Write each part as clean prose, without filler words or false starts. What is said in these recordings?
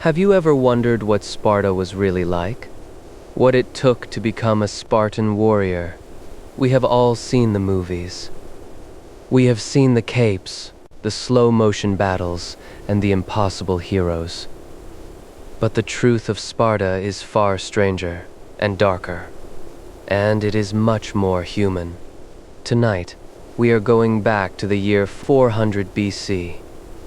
Have you ever wondered what Sparta was really like? What it took to become a Spartan warrior? We have all seen the movies. We have seen the capes, the slow-motion battles, and the impossible heroes. But the truth of Sparta is far stranger and darker, and it is much more human. Tonight, we are going back to the year 400 BC.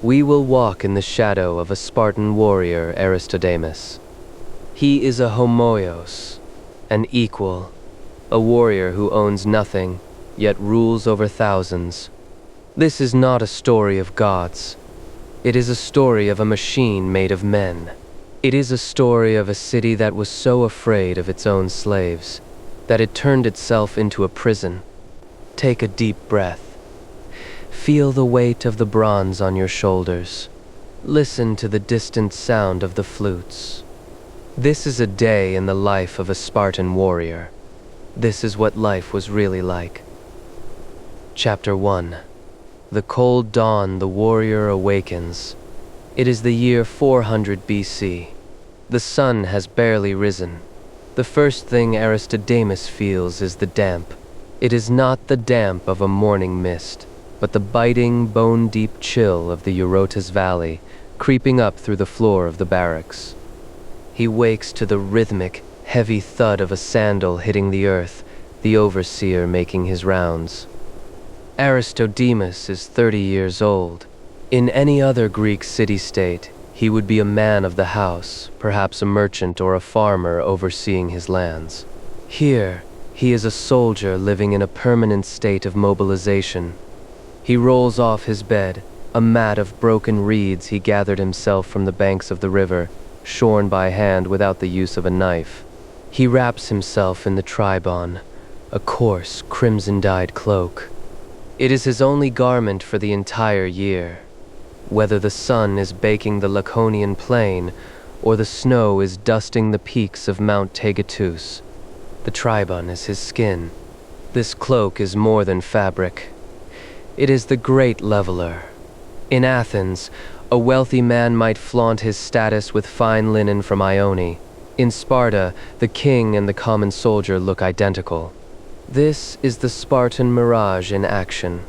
We will walk in the shadow of a Spartan warrior, Aristodemus. He is a homoios, an equal, a warrior who owns nothing, yet rules over thousands. This is not a story of gods. It is a story of a machine made of men. It is a story of a city that was so afraid of its own slaves that it turned itself into a prison. Take a deep breath. Feel the weight of the bronze on your shoulders. Listen to the distant sound of the flutes. This is a day in the life of a Spartan warrior. This is what life was really like. Chapter 1. The cold dawn, the warrior awakens. It is the year 400 BC. The sun has barely risen. The first thing Aristodemus feels is the damp. It is not the damp of a morning mist, but the biting, bone-deep chill of the Eurotas Valley, creeping up through the floor of the barracks. He wakes to the rhythmic, heavy thud of a sandal hitting the earth, the overseer making his rounds. Aristodemus is 30 years old. In any other Greek city-state, he would be a man of the house, perhaps a merchant or a farmer overseeing his lands. Here, he is a soldier living in a permanent state of mobilization. He rolls off his bed, a mat of broken reeds he gathered himself from the banks of the river, shorn by hand without the use of a knife. He wraps himself in the tribon, a coarse, crimson-dyed cloak. It is his only garment for the entire year. Whether the sun is baking the Laconian plain, or the snow is dusting the peaks of Mount Taygetus, the tribon is his skin. This cloak is more than fabric. It is the great leveler. In Athens, a wealthy man might flaunt his status with fine linen from Ione. In Sparta, the king and the common soldier look identical. This is the Spartan mirage in action,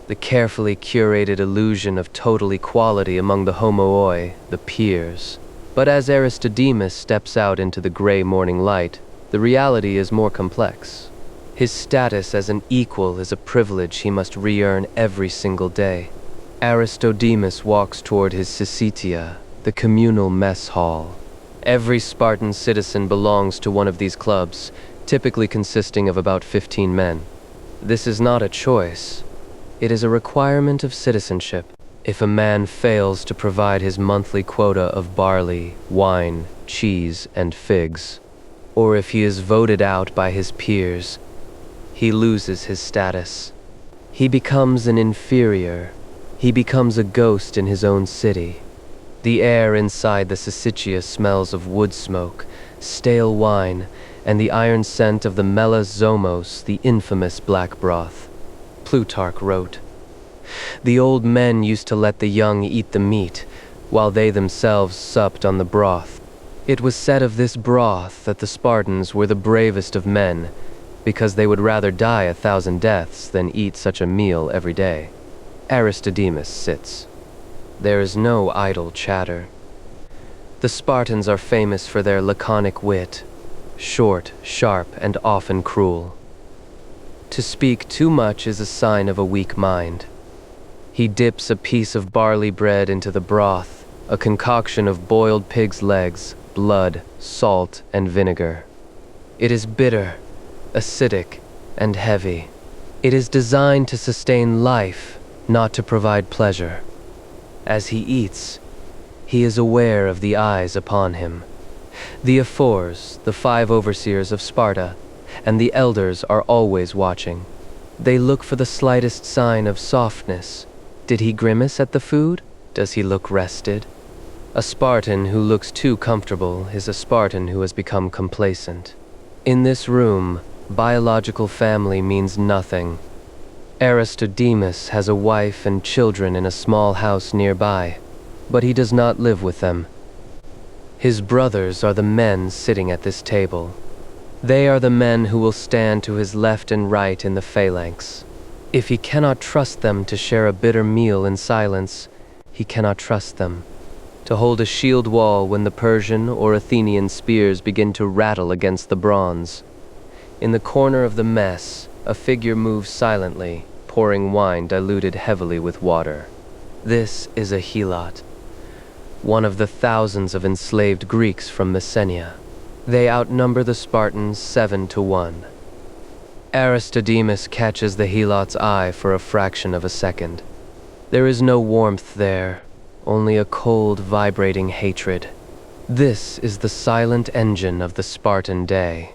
the carefully curated illusion of total equality among the homooi, the peers. But as Aristodemus steps out into the gray morning light, the reality is more complex. His status as an equal is a privilege he must re-earn every single day. Aristodemus walks toward his syssitia, the communal mess hall. Every Spartan citizen belongs to one of these clubs, typically consisting of about 15 men. This is not a choice. It is a requirement of citizenship. If a man fails to provide his monthly quota of barley, wine, cheese, and figs, or if he is voted out by his peers, he loses his status. He becomes an inferior. He becomes a ghost in his own city. The air inside the syssitia smells of wood smoke, stale wine, and the iron scent of the melas zomos, the infamous black broth. Plutarch wrote, "The old men used to let the young eat the meat, while they themselves supped on the broth. It was said of this broth that the Spartans were the bravest of men, because they would rather die 1,000 deaths than eat such a meal every day." Aristodemus sits. There is no idle chatter. The Spartans are famous for their laconic wit, short, sharp, and often cruel. To speak too much is a sign of a weak mind. He dips a piece of barley bread into the broth, a concoction of boiled pig's legs, blood, salt, and vinegar. It is bitter, acidic, and heavy. It is designed to sustain life, not to provide pleasure. As he eats, he is aware of the eyes upon him. The ephors, the 5 overseers of Sparta, and the elders are always watching. They look for the slightest sign of softness. Did he grimace at the food? Does he look rested? A Spartan who looks too comfortable is a Spartan who has become complacent. In this room, biological family means nothing. Aristodemus has a wife and children in a small house nearby, but he does not live with them. His brothers are the men sitting at this table. They are the men who will stand to his left and right in the Phalanx. If he cannot trust them to share a bitter meal in silence, he cannot trust them to hold a shield wall when the Persian or Athenian spears begin to rattle against the bronze. In the corner of the mess, a figure moves silently, pouring wine diluted heavily with water. This is a Helot, one of the thousands of enslaved Greeks from Messenia. They outnumber the Spartans 7-1. Aristodemus catches the Helot's eye for a fraction of a second. There is no warmth there, only a cold, vibrating hatred. This is the silent engine of the Spartan day.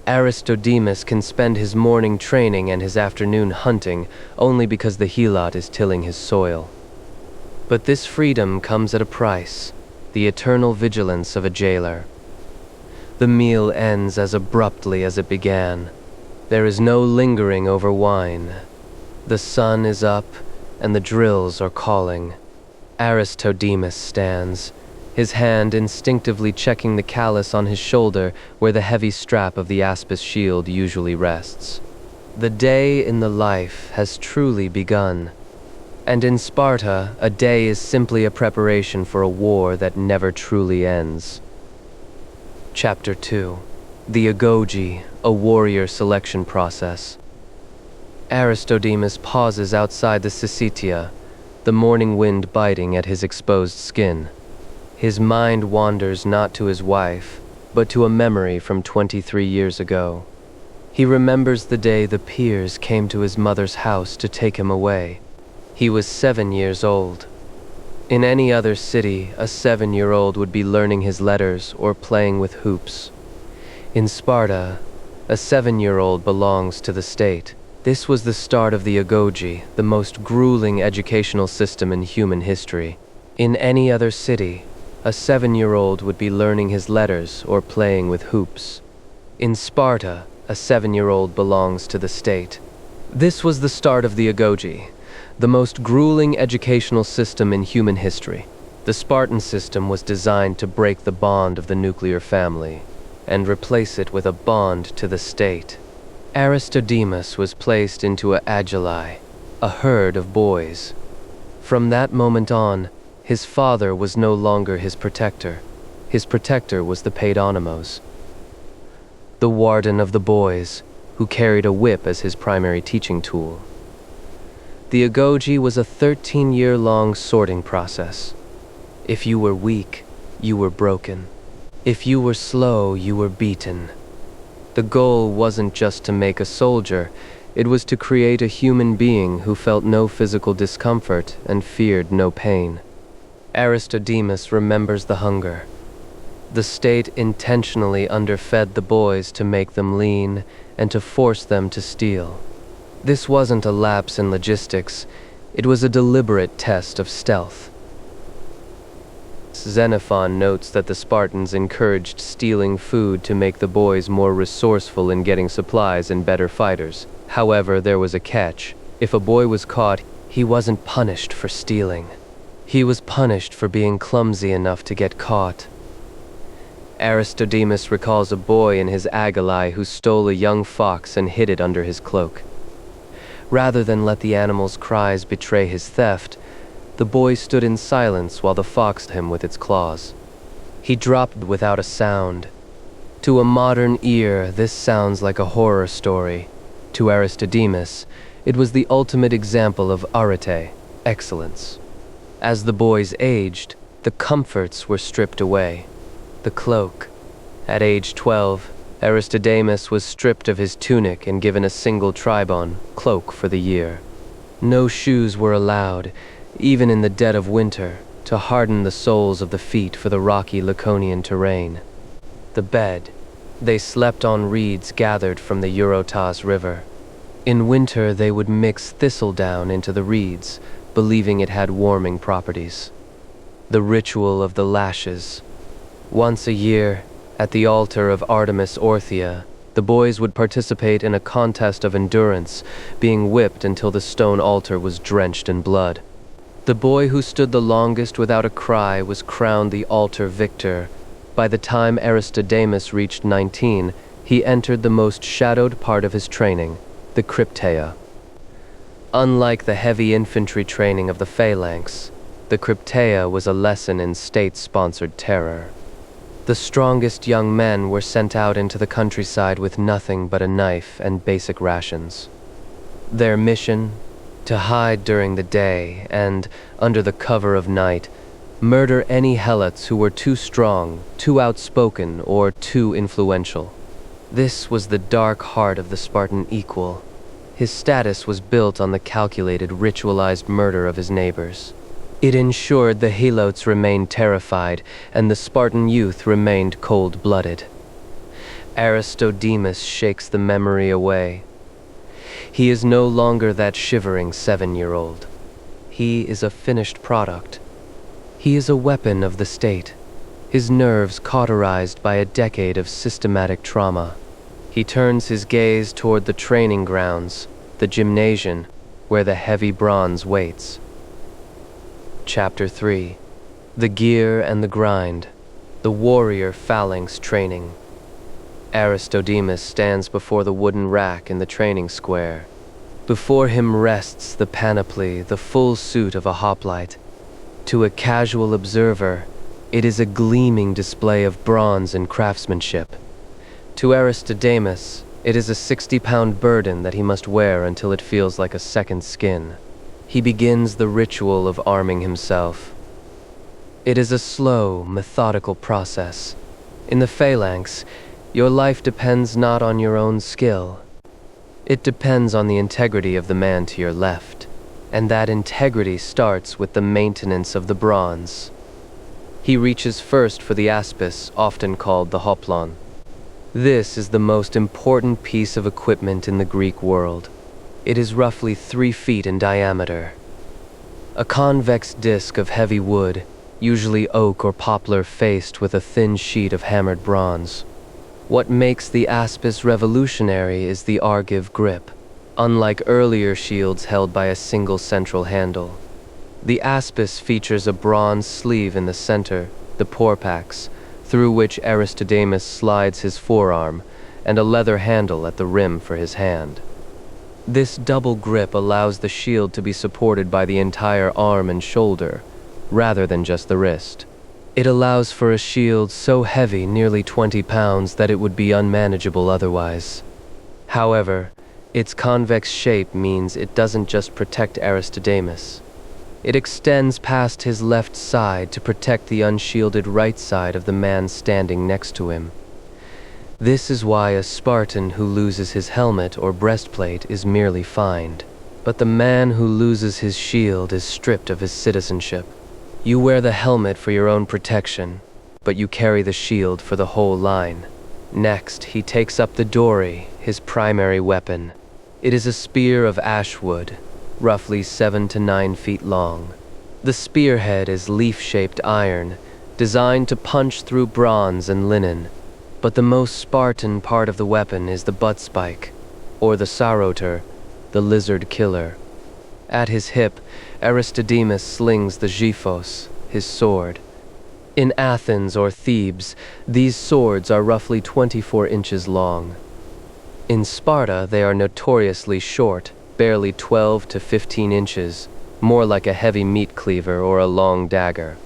Aristodemus can spend his morning training and his afternoon hunting only because the Helot is tilling his soil. But this freedom comes at a price, the eternal vigilance of a jailer. The meal ends as abruptly as it began. There is no lingering over wine. The sun is up, and the drills are calling. Aristodemus stands, his hand instinctively checking the callus on his shoulder where the heavy strap of the Aspis shield usually rests. The day in the life has truly begun. And in Sparta, a day is simply a preparation for a war that never truly ends. Chapter 2. The Agoge, a warrior selection process. Aristodemus pauses outside the Syssitia, the morning wind biting at his exposed skin. His mind wanders not to his wife, but to a memory from 23 years ago. He remembers the day the peers came to his mother's house to take him away. He was 7 years old. In any other city, a 7-year-old would be learning his letters or playing with hoops. In Sparta, a 7-year-old belongs to the state. This was the start of the Agoge, the most grueling educational system in human history. In any other city, a 7-year-old would be learning his letters or playing with hoops. In Sparta, a 7-year-old belongs to the state. This was the start of the Agoge, the most grueling educational system in human history. The Spartan system was designed to break the bond of the nuclear family and replace it with a bond to the state. Aristodemus was placed into a agili, a herd of boys. From that moment on, his father was no longer his protector. His protector was the paidonomos, the warden of the boys, who carried a whip as his primary teaching tool. The Agoge was a 13-year-long sorting process. If you were weak, you were broken. If you were slow, you were beaten. The goal wasn't just to make a soldier, it was to create a human being who felt no physical discomfort and feared no pain. Aristodemus remembers the hunger. The state intentionally underfed the boys to make them lean and to force them to steal. This wasn't a lapse in logistics, it was a deliberate test of stealth. Xenophon notes that the Spartans encouraged stealing food to make the boys more resourceful in getting supplies and better fighters. However, there was a catch. If a boy was caught, he wasn't punished for stealing. He was punished for being clumsy enough to get caught. Aristodemus recalls a boy in his agili who stole a young fox and hid it under his cloak. Rather than let the animal's cries betray his theft, the boy stood in silence while the fox him with its claws. He dropped without a sound. To a modern ear, this sounds like a horror story. To Aristodemus, it was the ultimate example of arete, excellence. As the boys aged, the comforts were stripped away. The cloak. At age 12, Aristodemus was stripped of his tunic and given a single tribon, cloak for the year. No shoes were allowed, even in the dead of winter, to harden the soles of the feet for the rocky Laconian terrain. The bed. They slept on reeds gathered from the Eurotas River. In winter they would mix thistledown into the reeds, believing it had warming properties. The ritual of the lashes. Once a year, at the altar of Artemis Orthia, the boys would participate in a contest of endurance, being whipped until the stone altar was drenched in blood. The boy who stood the longest without a cry was crowned the altar victor, By the time Aristodemus reached 19, he entered the most shadowed part of his training, the crypteia. Unlike the heavy infantry training of the Phalanx, the crypteia was a lesson in state-sponsored terror. The strongest young men were sent out into the countryside with nothing but a knife and basic rations. Their mission? To hide during the day and, under the cover of night, murder any helots who were too strong, too outspoken, or too influential. This was the dark heart of the Spartan equal. His status was built on the calculated, ritualized murder of his neighbors. It ensured the Helots remained terrified and the Spartan youth remained cold-blooded. Aristodemus shakes the memory away. He is no longer that shivering 7-year-old. He is a finished product. He is a weapon of the state, his nerves cauterized by a decade of systematic trauma. He turns his gaze toward the training grounds, the gymnasium, where the heavy bronze waits. Chapter 3. The Gear and the Grind. The Warrior Phalanx Training. Aristodemus stands before the wooden rack in the training square. Before him rests the panoply, the full suit of a hoplite. To a casual observer, it is a gleaming display of bronze and craftsmanship. To Aristodemus, it is a 60-pound burden that he must wear until it feels like a second skin. He begins the ritual of arming himself. It is a slow, methodical process. In the Phalanx, your life depends not on your own skill. It depends on the integrity of the man to your left, and that integrity starts with the maintenance of the bronze. He reaches first for the aspis, often called the hoplon. This is the most important piece of equipment in the Greek world. It is roughly 3 feet in diameter. A convex disc of heavy wood, usually oak or poplar faced with a thin sheet of hammered bronze. What makes the aspis revolutionary is the argive grip. Unlike earlier shields held by a single central handle, the aspis features a bronze sleeve in the center, the porpax, through which Aristodemus slides his forearm, and a leather handle at the rim for his hand. This double grip allows the shield to be supported by the entire arm and shoulder, rather than just the wrist. It allows for a shield so heavy, nearly 20 pounds, that it would be unmanageable otherwise. However, its convex shape means it doesn't just protect Aristodemus. It extends past his left side to protect the unshielded right side of the man standing next to him. This is why a Spartan who loses his helmet or breastplate is merely fined. But the man who loses his shield is stripped of his citizenship. You wear the helmet for your own protection, but you carry the shield for the whole line. Next, he takes up the dory, his primary weapon. It is a spear of ash wood, roughly 7 to 9 feet long. The spearhead is leaf-shaped iron, designed to punch through bronze and linen. But the most Spartan part of the weapon is the butt spike, or the sauroter, the lizard killer. At his hip, Aristodemus slings the xiphos, his sword. In Athens or Thebes, these swords are roughly 24 inches long. In Sparta, they are notoriously short, barely 12 to 15 inches, more like a heavy meat cleaver or a long dagger.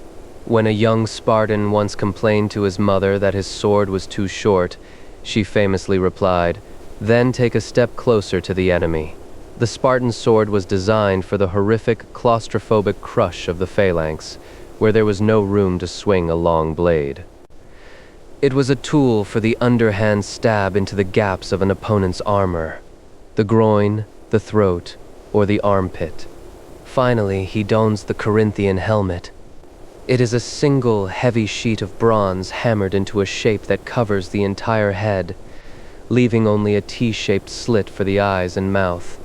When a young Spartan once complained to his mother that his sword was too short, she famously replied, "Then take a step closer to the enemy." The Spartan sword was designed for the horrific, claustrophobic crush of the Phalanx, where there was no room to swing a long blade. It was a tool for the underhand stab into the gaps of an opponent's armor, the groin, the throat, or the armpit. Finally, he dons the Corinthian helmet. It is a single, heavy sheet of bronze hammered into a shape that covers the entire head, leaving only a T-shaped slit for the eyes and mouth.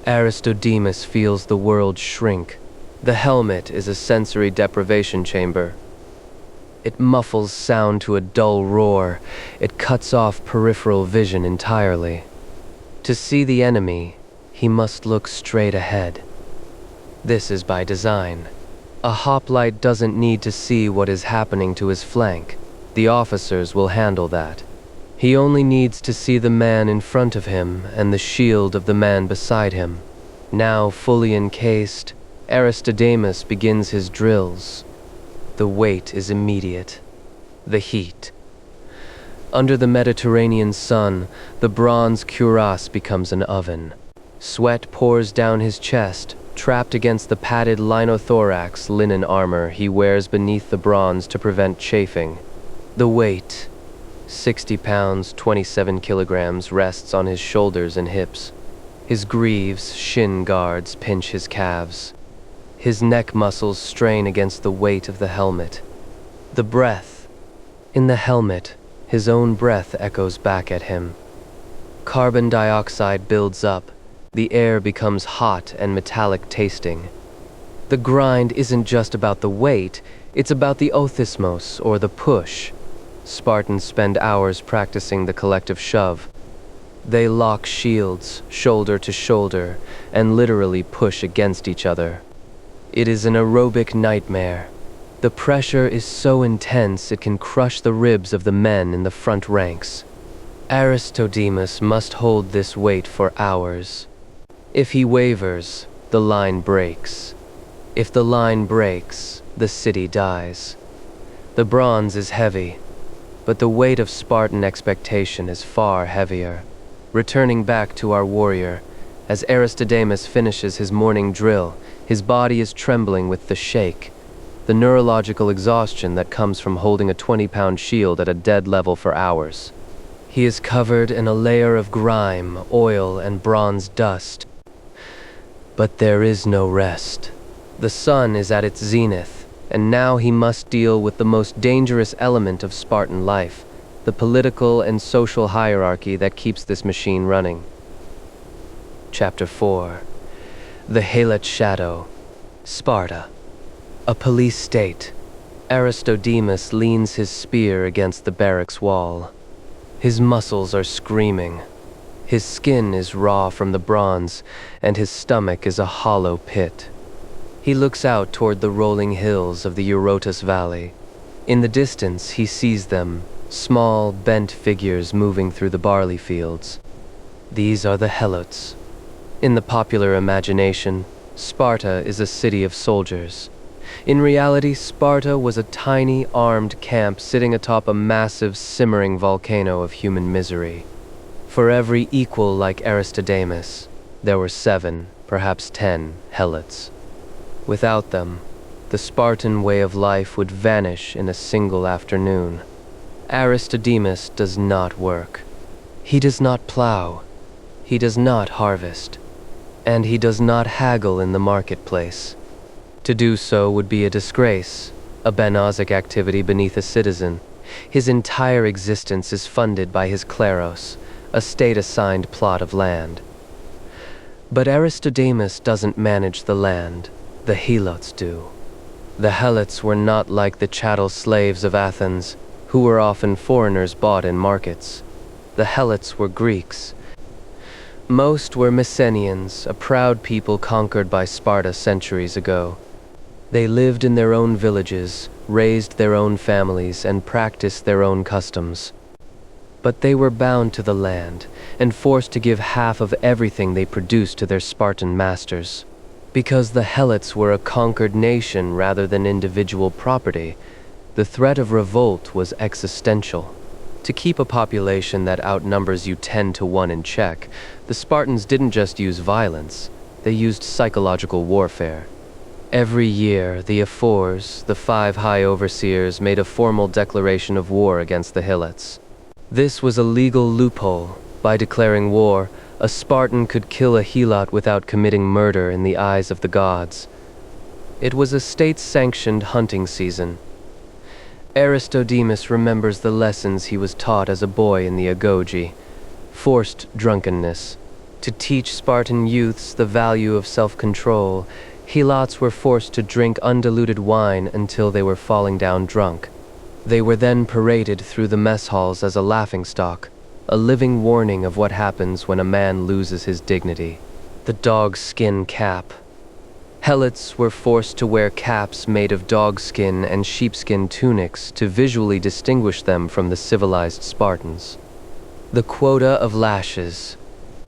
Aristodemus feels the world shrink. The helmet is a sensory deprivation chamber. It muffles sound to a dull roar. It cuts off peripheral vision entirely. To see the enemy, he must look straight ahead. This is by design. A hoplite doesn't need to see what is happening to his flank. The officers will handle that. He only needs to see the man in front of him and the shield of the man beside him. Now fully encased, Aristodemus begins his drills. The weight is immediate. The heat. Under the Mediterranean sun, the bronze cuirass becomes an oven. Sweat pours down his chest, trapped against the padded linothorax linen armor he wears beneath the bronze to prevent chafing. The weight, 60 pounds, 27 kilograms, rests on his shoulders and hips. His greaves, shin guards, pinch his calves. His neck muscles strain against the weight of the helmet. The breath. In the helmet, his own breath echoes back at him. Carbon dioxide builds up. The air becomes hot and metallic tasting. The grind isn't just about the weight, it's about the othismos, or the push. Spartans spend hours practicing the collective shove. They lock shields, shoulder to shoulder, and literally push against each other. It is an aerobic nightmare. The pressure is so intense it can crush the ribs of the men in the front ranks. Aristodemus must hold this weight for hours. If he wavers, the line breaks. If the line breaks, the city dies. The bronze is heavy, but the weight of Spartan expectation is far heavier. Returning back to our warrior, as Aristodemus finishes his morning drill, his body is trembling with the shake, the neurological exhaustion that comes from holding a 20-pound shield at a dead level for hours. He is covered in a layer of grime, oil, and bronze dust. But there is no rest. The sun is at its zenith, and now he must deal with the most dangerous element of Spartan life, the political and social hierarchy that keeps this machine running. Chapter 4. The Helot Shadow. Sparta. A police state. Aristodemus leans his spear against the barracks wall. His muscles are screaming. His skin is raw from the bronze, and his stomach is a hollow pit. He looks out toward the rolling hills of the Eurotas Valley. In the distance, he sees them, small, bent figures moving through the barley fields. These are the Helots. In the popular imagination, Sparta is a city of soldiers. In reality, Sparta was a tiny, armed camp sitting atop a massive, simmering volcano of human misery. For every equal like Aristodemus, there were 7, perhaps 10, Helots. Without them, the Spartan way of life would vanish in a single afternoon. Aristodemus does not work. He does not plow. He does not harvest. And he does not haggle in the marketplace. To do so would be a disgrace, a Benozic activity beneath a citizen. His entire existence is funded by his kleros, a state-assigned plot of land. But Aristodemus doesn't manage the land. The Helots do. The Helots were not like the chattel slaves of Athens, who were often foreigners bought in markets. The Helots were Greeks. Most were Mycenaeans, a proud people conquered by Sparta centuries ago. They lived in their own villages, raised their own families, and practiced their own customs. But they were bound to the land, and forced to give half of everything they produced to their Spartan masters. Because the Helots were a conquered nation rather than individual property, the threat of revolt was existential. To keep a population that outnumbers you 10 to 1 in check, the Spartans didn't just use violence, they used psychological warfare. Every year, the ephors, the 5 high overseers, made a formal declaration of war against the Helots. This was a legal loophole. By declaring war, a Spartan could kill a Helot without committing murder in the eyes of the gods. It was a state-sanctioned hunting season. Aristodemus remembers the lessons he was taught as a boy in the agoge. Forced drunkenness. To teach Spartan youths the value of self-control, Helots were forced to drink undiluted wine until they were falling down drunk. They were then paraded through the mess halls as a laughingstock, a living warning of what happens when a man loses his dignity. The dog-skin cap. Helots were forced to wear caps made of dogskin and sheepskin tunics to visually distinguish them from the civilized Spartans. The quota of lashes.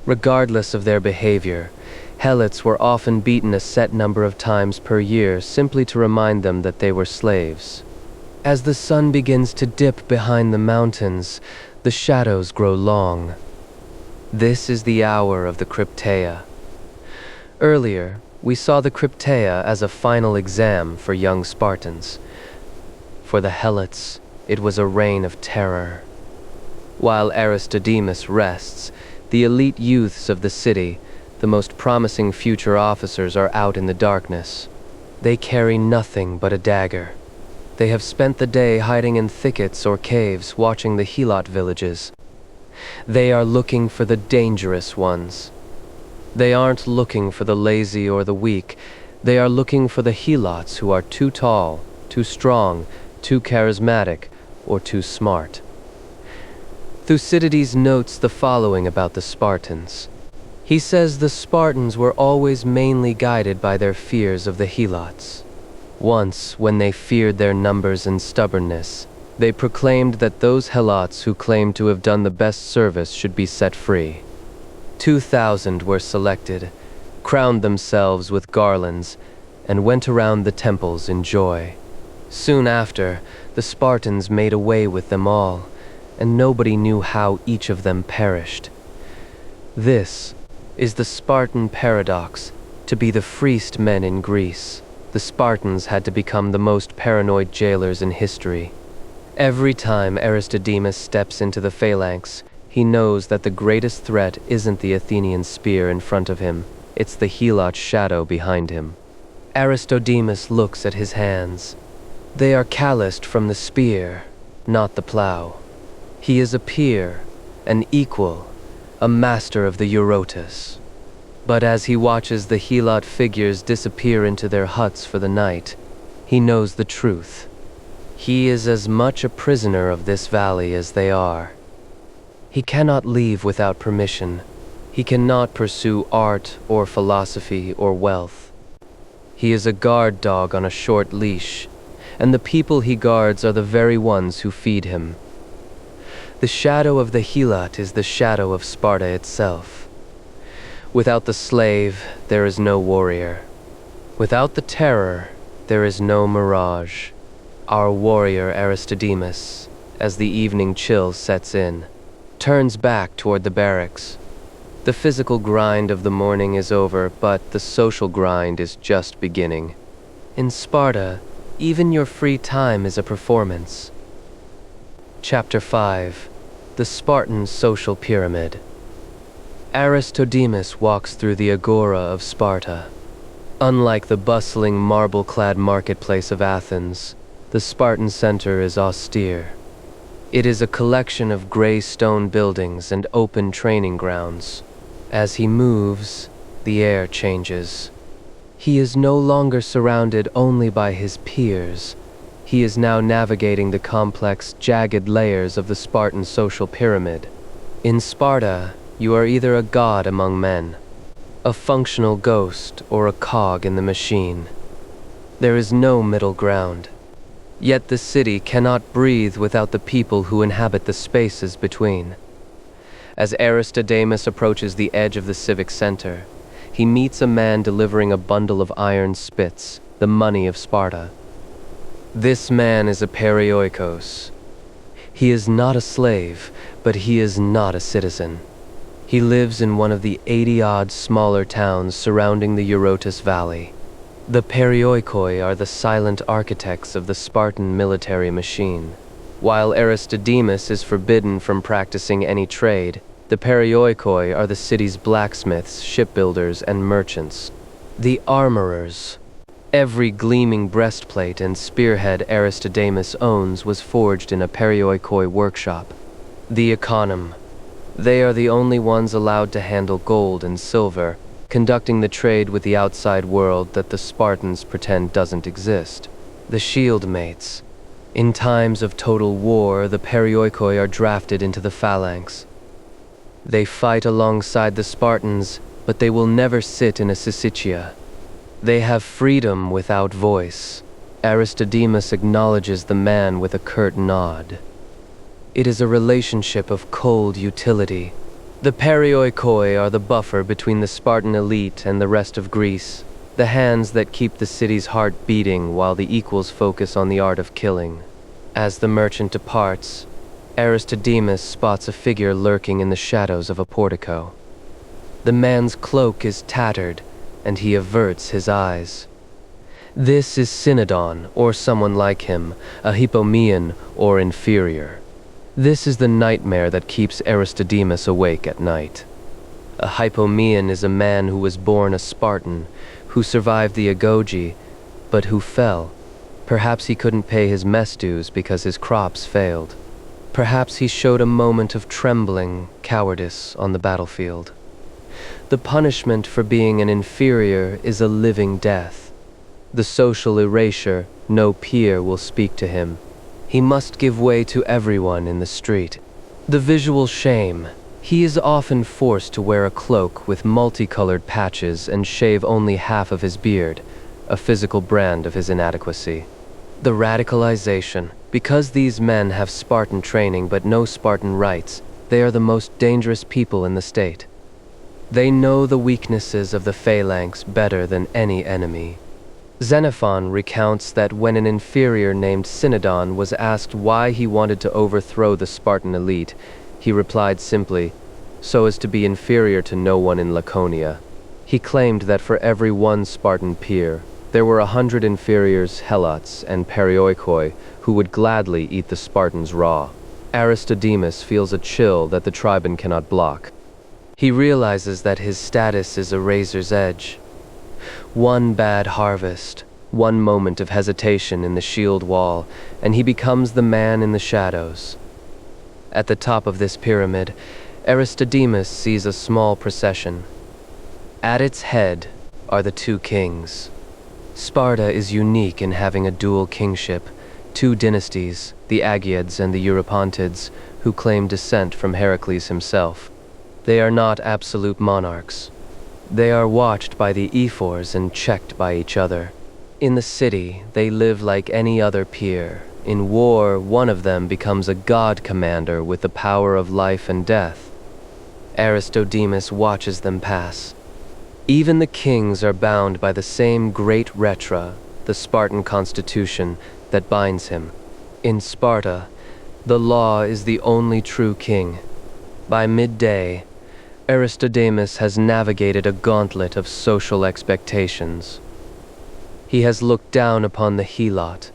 Regardless of their behavior, Helots were often beaten a set number of times per year simply to remind them that they were slaves. As the sun begins to dip behind the mountains, the shadows grow long. This is the hour of the Crypteia. Earlier, we saw the Crypteia as a final exam for young Spartans. For the Helots, it was a reign of terror. While Aristodemus rests, the elite youths of the city, the most promising future officers, are out in the darkness. They carry nothing but a dagger. They have spent the day hiding in thickets or caves watching the Helot villages. They are looking for the dangerous ones. They aren't looking for the lazy or the weak. They are looking for the Helots who are too tall, too strong, too charismatic, or too smart. Thucydides notes the following about the Spartans. He says the Spartans were always mainly guided by their fears of the Helots. Once, when they feared their numbers and stubbornness, they proclaimed that those Helots who claimed to have done the best service should be set free. 2,000 were selected, crowned themselves with garlands, and went around the temples in joy. Soon after, the Spartans made away with them all, and nobody knew how each of them perished. This is the Spartan paradox. To be the freest men in Greece, the Spartans had to become the most paranoid jailers in history. Every time Aristodemus steps into the Phalanx, he knows that the greatest threat isn't the Athenian spear in front of him, it's the Helot shadow behind him. Aristodemus looks at his hands. They are calloused from the spear, not the plow. He is a peer, an equal, a master of the Eurotas. But as he watches the Helot figures disappear into their huts for the night, he knows the truth. He is as much a prisoner of this valley as they are. He cannot leave without permission. He cannot pursue art or philosophy or wealth. He is a guard dog on a short leash, and the people he guards are the very ones who feed him. The shadow of the Helot is the shadow of Sparta itself. Without the slave, there is no warrior. Without the terror, there is no mirage. Our warrior Aristodemus, as the evening chill sets in, turns back toward the barracks. The physical grind of the morning is over, but the social grind is just beginning. In Sparta, even your free time is a performance. Chapter 5. The Spartan Social Pyramid. Aristodemus walks through the agora of Sparta. Unlike the bustling marble-clad marketplace of Athens, the Spartan center is austere. It is a collection of gray stone buildings and open training grounds. As he moves, the air changes. He is no longer surrounded only by his peers. He is now navigating the complex, jagged layers of the Spartan social pyramid. In Sparta, you are either a god among men, a functional ghost, or a cog in the machine. There is no middle ground. Yet the city cannot breathe without the people who inhabit the spaces between. As Aristodemus approaches the edge of the civic center, he meets a man delivering a bundle of iron spits, the money of Sparta. This man is a perioikos. He is not a slave, but he is not a citizen. He lives in one of the 80-odd smaller towns surrounding the Eurotas Valley. The perioikoi are the silent architects of the Spartan military machine. While Aristodemus is forbidden from practicing any trade, the perioikoi are the city's blacksmiths, shipbuilders, and merchants. The armorers. Every gleaming breastplate and spearhead Aristodemus owns was forged in a perioikoi workshop. The econom. They are the only ones allowed to handle gold and silver, conducting the trade with the outside world that the Spartans pretend doesn't exist. The shield mates. In times of total war, the perioikoi are drafted into the Phalanx. They fight alongside the Spartans, but they will never sit in a syssitia. They have freedom without voice. Aristodemus acknowledges the man with a curt nod. It is a relationship of cold utility. The perioikoi are the buffer between the Spartan elite and the rest of Greece, the hands that keep the city's heart beating while the equals focus on the art of killing. As the merchant departs, Aristodemus spots a figure lurking in the shadows of a portico. The man's cloak is tattered, and he averts his eyes. This is Cynodon, or someone like him, a hypomean or inferior. This is the nightmare that keeps Aristodemus awake at night. A hypomean is a man who was born a Spartan, who survived the agoge, but who fell. Perhaps he couldn't pay his mess dues because his crops failed. Perhaps he showed a moment of trembling cowardice on the battlefield. The punishment for being an inferior is a living death. The social erasure, no peer will speak to him. He must give way to everyone in the street. The visual shame. He is often forced to wear a cloak with multicolored patches and shave only half of his beard, a physical brand of his inadequacy. The radicalization. Because these men have Spartan training but no Spartan rights, they are the most dangerous people in the state. They know the weaknesses of the Phalanx better than any enemy. Xenophon recounts that when an inferior named Cynodon was asked why he wanted to overthrow the Spartan elite, he replied simply, so as to be inferior to no one in Laconia. He claimed that for every one Spartan peer, there were 100 inferiors, Helots, and perioikoi who would gladly eat the Spartans raw. Aristodemus feels a chill that the tribune cannot block. He realizes that his status is a razor's edge. One bad harvest, one moment of hesitation in the shield wall, and he becomes the man in the shadows. At the top of this pyramid, Aristodemus sees a small procession. At its head are the two kings. Sparta is unique in having a dual kingship, two dynasties, the Agiads and the Eurypontids, who claim descent from Heracles himself. They are not absolute monarchs. They are watched by the ephors and checked by each other. In the city, they live like any other peer. In war, one of them becomes a god commander with the power of life and death. Aristodemus watches them pass. Even the kings are bound by the same great retra, the Spartan constitution, that binds him. In Sparta, the law is the only true king. By midday, Aristodemus has navigated a gauntlet of social expectations. He has looked down upon the Helot,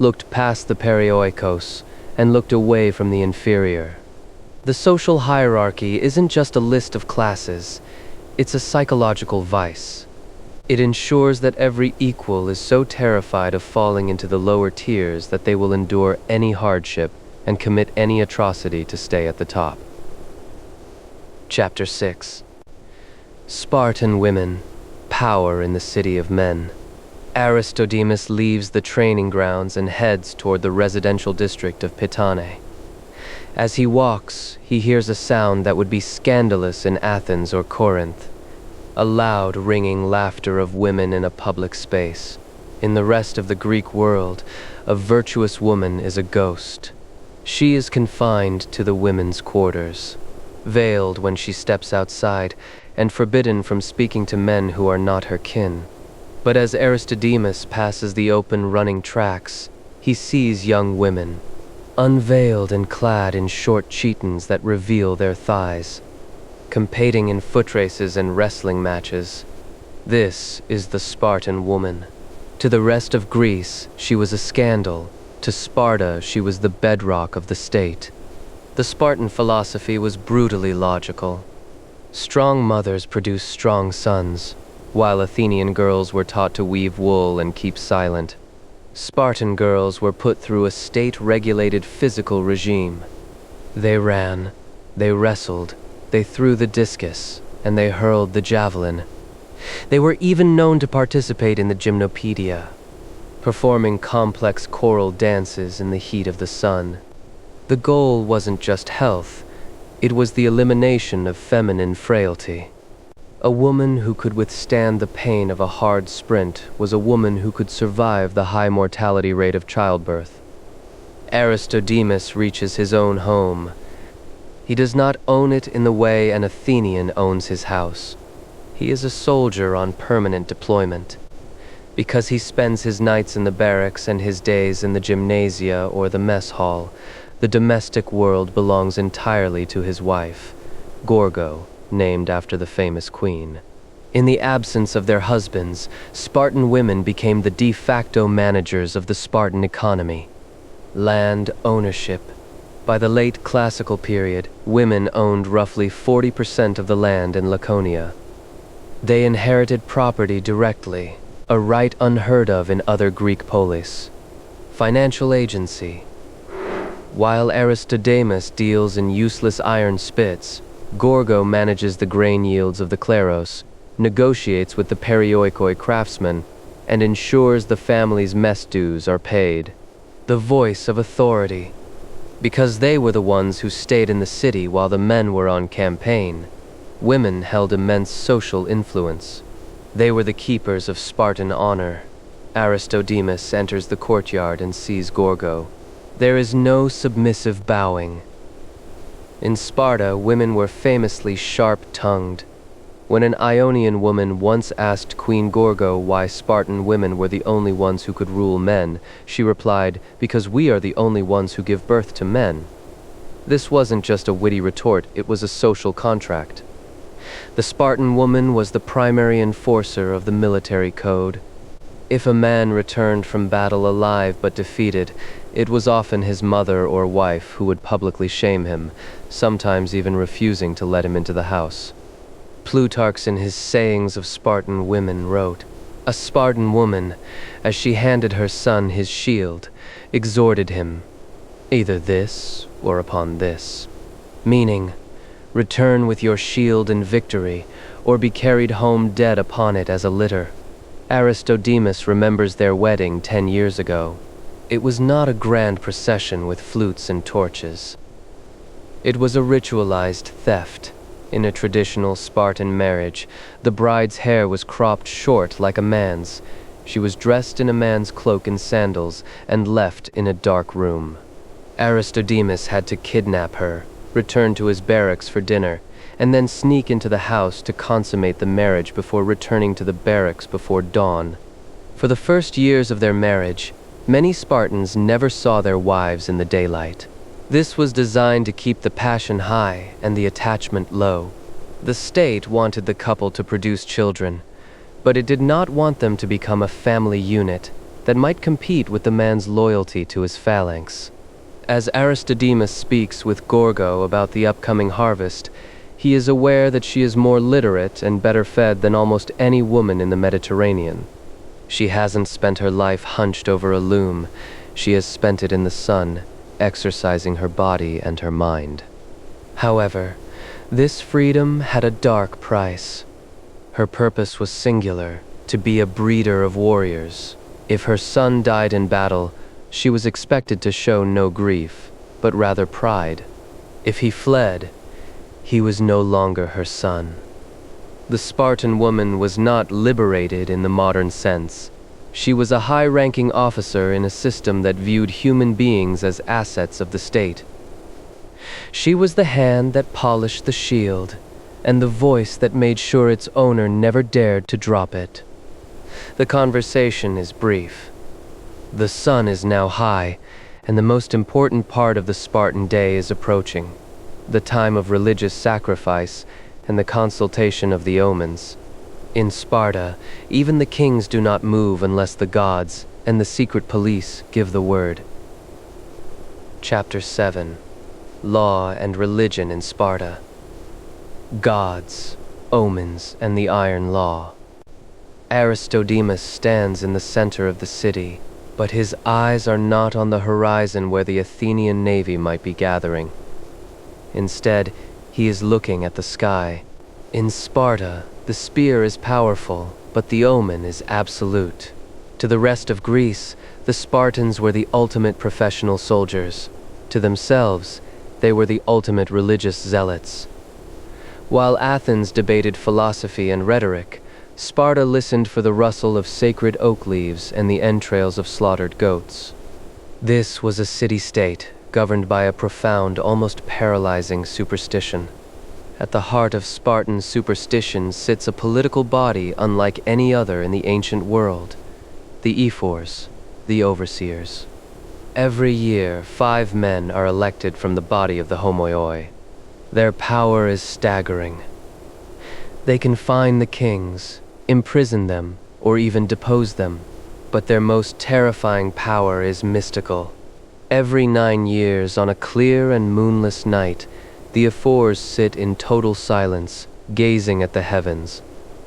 looked past the perioikos, and looked away from the inferior. The social hierarchy isn't just a list of classes, it's a psychological vice. It ensures that every equal is so terrified of falling into the lower tiers that they will endure any hardship and commit any atrocity to stay at the top. Chapter 6. Spartan women, power in the city of men. Aristodemus leaves the training grounds and heads toward the residential district of Pitane. As he walks, he hears a sound that would be scandalous in Athens or Corinth. A loud, ringing laughter of women in a public space. In the rest of the Greek world, a virtuous woman is a ghost. She is confined to the women's quarters, veiled when she steps outside, and forbidden from speaking to men who are not her kin. But as Aristodemus passes the open running tracks, he sees young women, unveiled and clad in short chitons that reveal their thighs, competing in foot races and wrestling matches. This is the Spartan woman. To the rest of Greece, she was a scandal. To Sparta, she was the bedrock of the state. The Spartan philosophy was brutally logical. Strong mothers produced strong sons, while Athenian girls were taught to weave wool and keep silent. Spartan girls were put through a state-regulated physical regime. They ran, they wrestled, they threw the discus, and they hurled the javelin. They were even known to participate in the gymnopedia, performing complex choral dances in the heat of the sun. The goal wasn't just health, it was the elimination of feminine frailty. A woman who could withstand the pain of a hard sprint was a woman who could survive the high mortality rate of childbirth. Aristodemus reaches his own home. He does not own it in the way an Athenian owns his house. He is a soldier on permanent deployment. Because he spends his nights in the barracks and his days in the gymnasia or the mess hall, the domestic world belongs entirely to his wife, Gorgo, named after the famous queen. In the absence of their husbands, Spartan women became the de facto managers of the Spartan economy. Land ownership. By the late classical period, women owned roughly 40% of the land in Laconia. They inherited property directly, a right unheard of in other Greek polis. Financial agency. While Aristodemus deals in useless iron spits, Gorgo manages the grain yields of the kleros, negotiates with the perioikoi craftsmen, and ensures the family's mess dues are paid. The voice of authority. Because they were the ones who stayed in the city while the men were on campaign, women held immense social influence. They were the keepers of Spartan honor. Aristodemus enters the courtyard and sees Gorgo. There is no submissive bowing. In Sparta, women were famously sharp-tongued. When an Ionian woman once asked Queen Gorgo why Spartan women were the only ones who could rule men, she replied, "Because we are the only ones who give birth to men." This wasn't just a witty retort, it was a social contract. The Spartan woman was the primary enforcer of the military code. If a man returned from battle alive but defeated, it was often his mother or wife who would publicly shame him, sometimes even refusing to let him into the house. Plutarch in his Sayings of Spartan Women wrote, "A Spartan woman, as she handed her son his shield, exhorted him, either this or upon this," meaning, return with your shield in victory, or be carried home dead upon it as a litter. Aristodemus remembers their wedding 10 years ago. It was not a grand procession with flutes and torches. It was a ritualized theft. In a traditional Spartan marriage, the bride's hair was cropped short like a man's. She was dressed in a man's cloak and sandals and left in a dark room. Aristodemus had to kidnap her, return to his barracks for dinner, and then sneak into the house to consummate the marriage before returning to the barracks before dawn. For the first years of their marriage, many Spartans never saw their wives in the daylight. This was designed to keep the passion high and the attachment low. The state wanted the couple to produce children, but it did not want them to become a family unit that might compete with the man's loyalty to his phalanx. As Aristodemus speaks with Gorgo about the upcoming harvest, he is aware that she is more literate and better fed than almost any woman in the Mediterranean. She hasn't spent her life hunched over a loom. She has spent it in the sun, exercising her body and her mind. However, this freedom had a dark price. Her purpose was singular, to be a breeder of warriors. If her son died in battle, she was expected to show no grief, but rather pride. If he fled, he was no longer her son. The Spartan woman was not liberated in the modern sense. She was a high-ranking officer in a system that viewed human beings as assets of the state. She was the hand that polished the shield, and the voice that made sure its owner never dared to drop it. The conversation is brief. The sun is now high, and the most important part of the Spartan day is approaching, the time of religious sacrifice and the consultation of the omens. In Sparta, even the kings do not move unless the gods and the secret police give the word. Chapter 7. Law and Religion in Sparta. Gods, omens, and the iron law. Aristodemus stands in the center of the city, but his eyes are not on the horizon where the Athenian navy might be gathering. Instead, he is looking at the sky. In Sparta, the spear is powerful, but the omen is absolute. To the rest of Greece, the Spartans were the ultimate professional soldiers. To themselves, they were the ultimate religious zealots. While Athens debated philosophy and rhetoric, Sparta listened for the rustle of sacred oak leaves and the entrails of slaughtered goats. This was a city-state governed by a profound, almost paralyzing superstition. At the heart of Spartan superstition sits a political body unlike any other in the ancient world: the ephors, the overseers. Every year, 5 men are elected from the body of the homoioi. Their power is staggering. They can fine the kings, imprison them, or even depose them, but their most terrifying power is mystical. Every 9 years, on a clear and moonless night, the ephors sit in total silence, gazing at the heavens.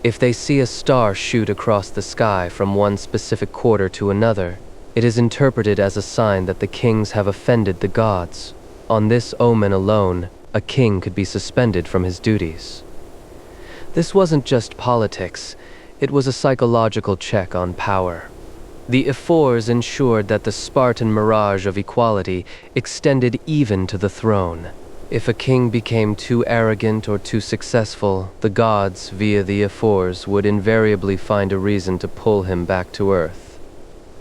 If they see a star shoot across the sky from one specific quarter to another, it is interpreted as a sign that the kings have offended the gods. On this omen alone, a king could be suspended from his duties. This wasn't just politics, it was a psychological check on power. The ephors ensured that the Spartan mirage of equality extended even to the throne. If a king became too arrogant or too successful, the gods, via the ephors, would invariably find a reason to pull him back to earth.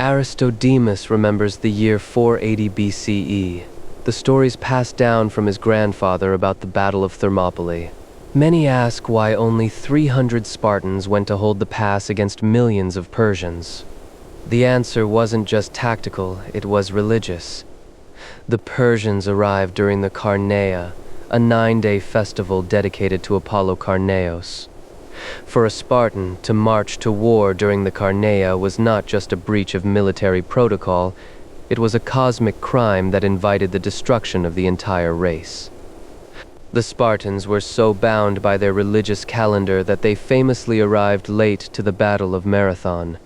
Aristodemus remembers the year 480 BCE. The stories passed down from his grandfather about the Battle of Thermopylae. Many ask why only 300 Spartans went to hold the pass against millions of Persians. The answer wasn't just tactical, it was religious. The Persians arrived during the Carneia, a 9-day festival dedicated to Apollo Carneos. For a Spartan, to march to war during the Carneia was not just a breach of military protocol, it was a cosmic crime that invited the destruction of the entire race. The Spartans were so bound by their religious calendar that they famously arrived late to the Battle of Marathon.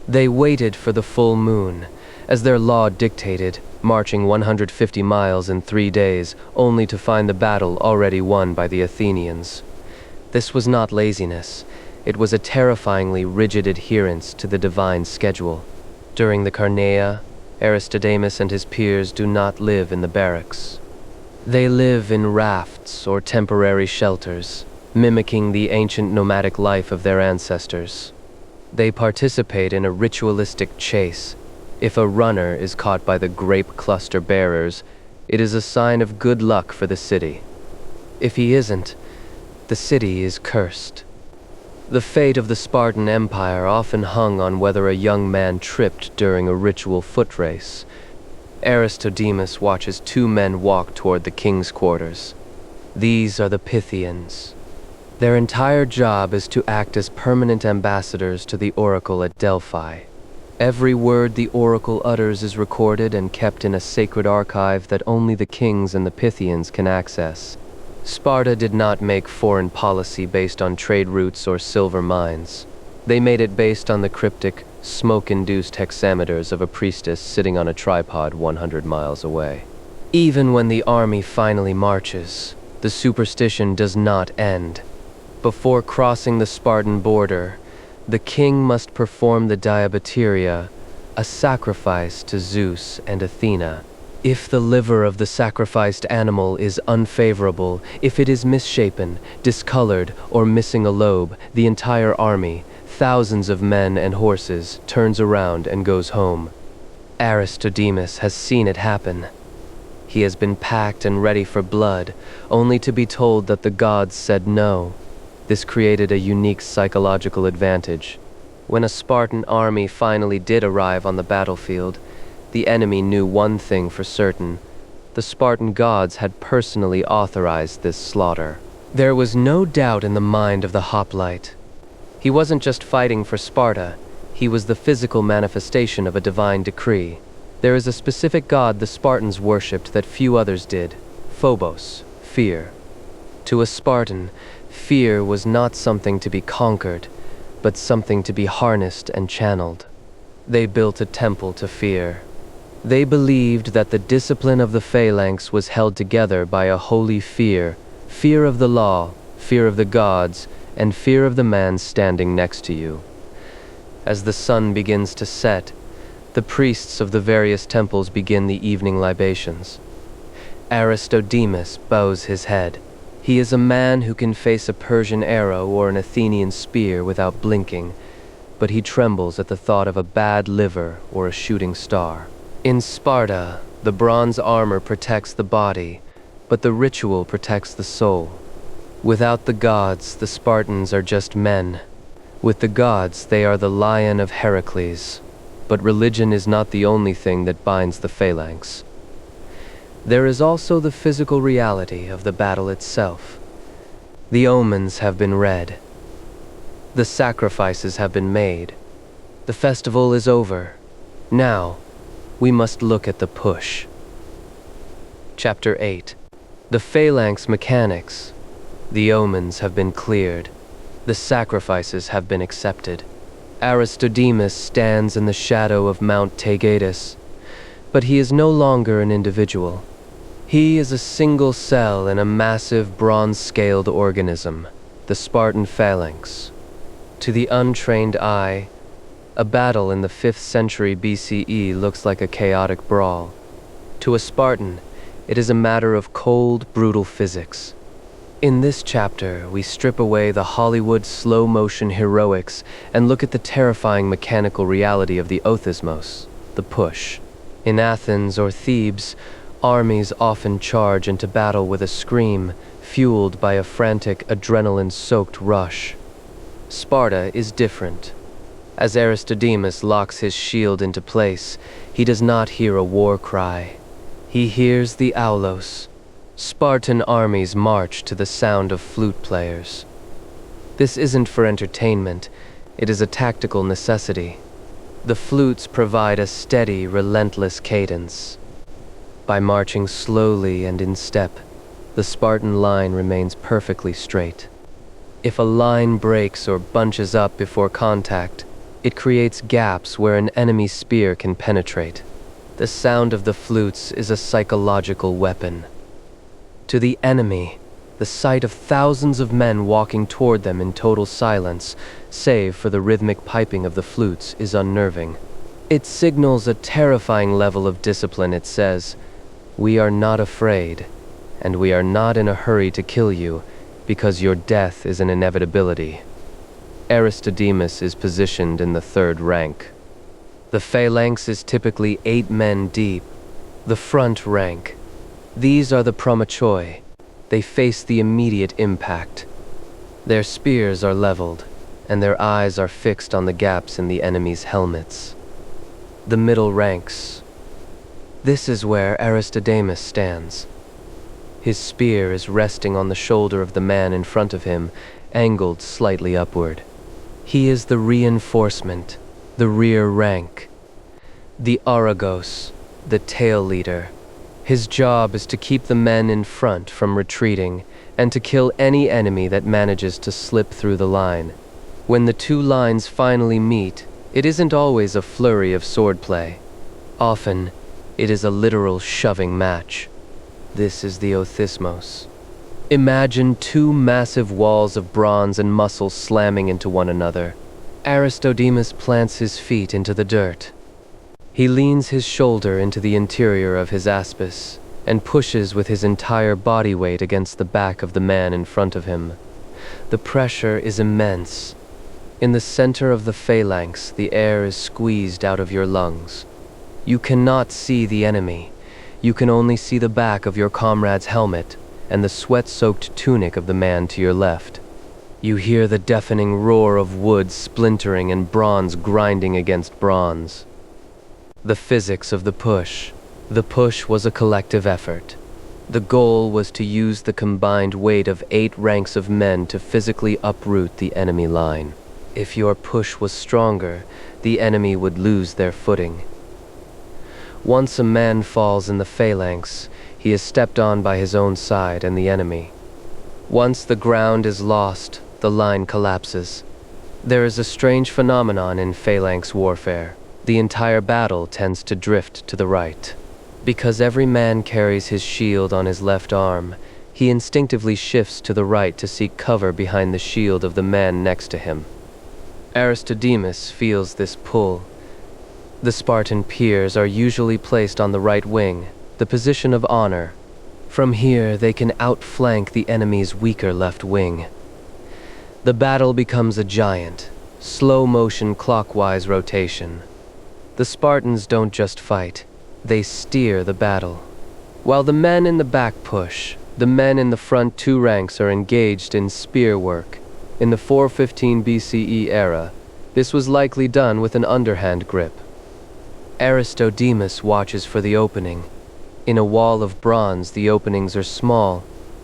They waited for the full moon, as their law dictated, marching 150 miles in 3 days, only to find the battle already won by the Athenians. This was not laziness, it was a terrifyingly rigid adherence to the divine schedule. During the Carneia, Aristodemus and his peers do not live in the barracks. They live in rafts or temporary shelters, mimicking the ancient nomadic life of their ancestors. They participate in a ritualistic chase. If a runner is caught by the grape cluster bearers, it is a sign of good luck for the city. If he isn't, the city is cursed. The fate of the Spartan Empire often hung on whether a young man tripped during a ritual foot race. Aristodemus watches 2 men walk toward the king's quarters. These are the Pythians. Their entire job is to act as permanent ambassadors to the oracle at Delphi. Every word the oracle utters is recorded and kept in a sacred archive that only the kings and the Pythians can access. Sparta did not make foreign policy based on trade routes or silver mines. They made it based on the cryptic, smoke-induced hexameters of a priestess sitting on a tripod 100 miles away. Even when the army finally marches, the superstition does not end. Before crossing the Spartan border, the king must perform the diabateria, a sacrifice to Zeus and Athena. If the liver of the sacrificed animal is unfavorable, if it is misshapen, discolored, or missing a lobe, the entire army, thousands of men and horses, turns around and goes home. Aristodemus has seen it happen. He has been packed and ready for blood, only to be told that the gods said no. This created a unique psychological advantage. When a Spartan army finally did arrive on the battlefield, the enemy knew one thing for certain: the Spartan gods had personally authorized this slaughter. There was no doubt in the mind of the hoplite. He wasn't just fighting for Sparta, he was the physical manifestation of a divine decree. There is a specific god the Spartans worshipped that few others did: Phobos, fear. To a Spartan, fear was not something to be conquered, but something to be harnessed and channeled. They built a temple to fear. They believed that the discipline of the Phalanx was held together by a holy fear: fear of the law, fear of the gods, and fear of the man standing next to you. As the sun begins to set, the priests of the various temples begin the evening libations. Aristodemus bows his head. He is a man who can face a Persian arrow or an Athenian spear without blinking, but he trembles at the thought of a bad liver or a shooting star. In Sparta, the bronze armor protects the body, but the ritual protects the soul. Without the gods, the Spartans are just men. With the gods, they are the lion of Heracles. But religion is not the only thing that binds the Phalanx. There is also the physical reality of the battle itself. The omens have been read. The sacrifices have been made. The festival is over. Now, we must look at the push. Chapter 8. The Phalanx mechanics. The omens have been cleared. The sacrifices have been accepted. Aristodemus stands in the shadow of Mount Taygetus, but he is no longer an individual. He is a single cell in a massive bronze-scaled organism, the Spartan Phalanx. To the untrained eye, a battle in the 5th century BCE looks like a chaotic brawl. To a Spartan, it is a matter of cold, brutal physics. In this chapter, we strip away the Hollywood slow-motion heroics and look at the terrifying mechanical reality of the othismos, the push. In Athens or Thebes, armies often charge into battle with a scream, fueled by a frantic, adrenaline-soaked rush. Sparta is different. As Aristodemus locks his shield into place, he does not hear a war cry. He hears the aulos. Spartan armies march to the sound of flute players. This isn't for entertainment, it is a tactical necessity. The flutes provide a steady, relentless cadence. By marching slowly and in step, the Spartan line remains perfectly straight. If a line breaks or bunches up before contact, it creates gaps where an enemy spear can penetrate. The sound of the flutes is a psychological weapon. To the enemy, the sight of thousands of men walking toward them in total silence, save for the rhythmic piping of the flutes, is unnerving. It signals a terrifying level of discipline. It says, "We are not afraid, and we are not in a hurry to kill you, because your death is an inevitability." Aristodemus is positioned in the 3rd rank. The Phalanx is typically 8 men deep. The front rank. These are the promachoi. They face the immediate impact. Their spears are leveled, and their eyes are fixed on the gaps in the enemy's helmets. The middle ranks. This is where Aristodemus stands. His spear is resting on the shoulder of the man in front of him, angled slightly upward. He is the reinforcement, the rear rank. The Aragos, the tail leader. His job is to keep the men in front from retreating, and to kill any enemy that manages to slip through the line. When the two lines finally meet, it isn't always a flurry of swordplay. Often, it is a literal shoving match. This is the othismos. Imagine 2 massive walls of bronze and muscle slamming into one another. Aristodemus plants his feet into the dirt. He leans his shoulder into the interior of his aspis and pushes with his entire body weight against the back of the man in front of him. The pressure is immense. In the center of the phalanx, the air is squeezed out of your lungs. You cannot see the enemy. You can only see the back of your comrade's helmet and the sweat-soaked tunic of the man to your left. You hear the deafening roar of wood splintering and bronze grinding against bronze. The physics of the push. The push was a collective effort. The goal was to use the combined weight of 8 ranks of men to physically uproot the enemy line. If your push was stronger, the enemy would lose their footing. Once a man falls in the phalanx, he is stepped on by his own side and the enemy. Once the ground is lost, the line collapses. There is a strange phenomenon in phalanx warfare. The entire battle tends to drift to the right. Because every man carries his shield on his left arm, he instinctively shifts to the right to seek cover behind the shield of the man next to him. Aristodemus feels this pull. The Spartan peers are usually placed on the right wing, the position of honor. From here, they can outflank the enemy's weaker left wing. The battle becomes a giant, slow-motion clockwise rotation. The Spartans don't just fight, they steer the battle. While the men in the back push, the men in the front two ranks are engaged in spear work. In the 415 BCE era, this was likely done with an underhand grip. Aristodemus watches for the opening. In a wall of bronze, the openings are small: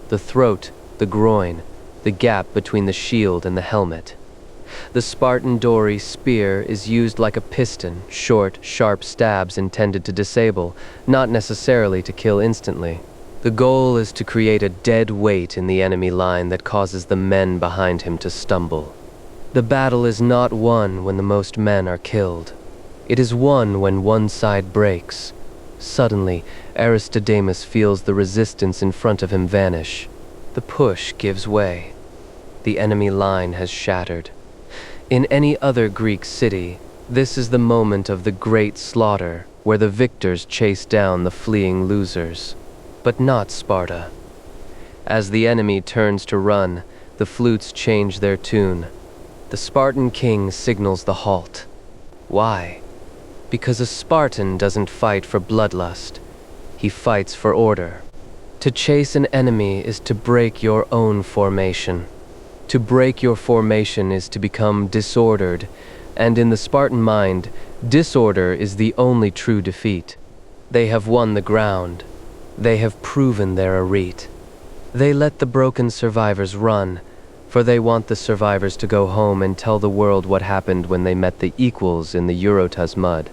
the throat, the groin, the gap between the shield and the helmet. The Spartan dory spear is used like a piston, short, sharp stabs intended to disable, not necessarily to kill instantly. The goal is to create a dead weight in the enemy line that causes the men behind him to stumble. The battle is not won when the most men are killed. It is won when one side breaks. Suddenly, Aristodemus feels the resistance in front of him vanish. The push gives way. The enemy line has shattered. In any other Greek city, this is the moment of the great slaughter, where the victors chase down the fleeing losers. But not Sparta. As the enemy turns to run, the flutes change their tune. The Spartan king signals the halt. Why? Because a Spartan doesn't fight for bloodlust. He fights for order. To chase an enemy is to break your own formation. To break your formation is to become disordered, and in the Spartan mind, disorder is the only true defeat. They have won the ground. They have proven their arete. They let the broken survivors run, for they want the survivors to go home and tell the world what happened when they met the equals in the Eurotas mud.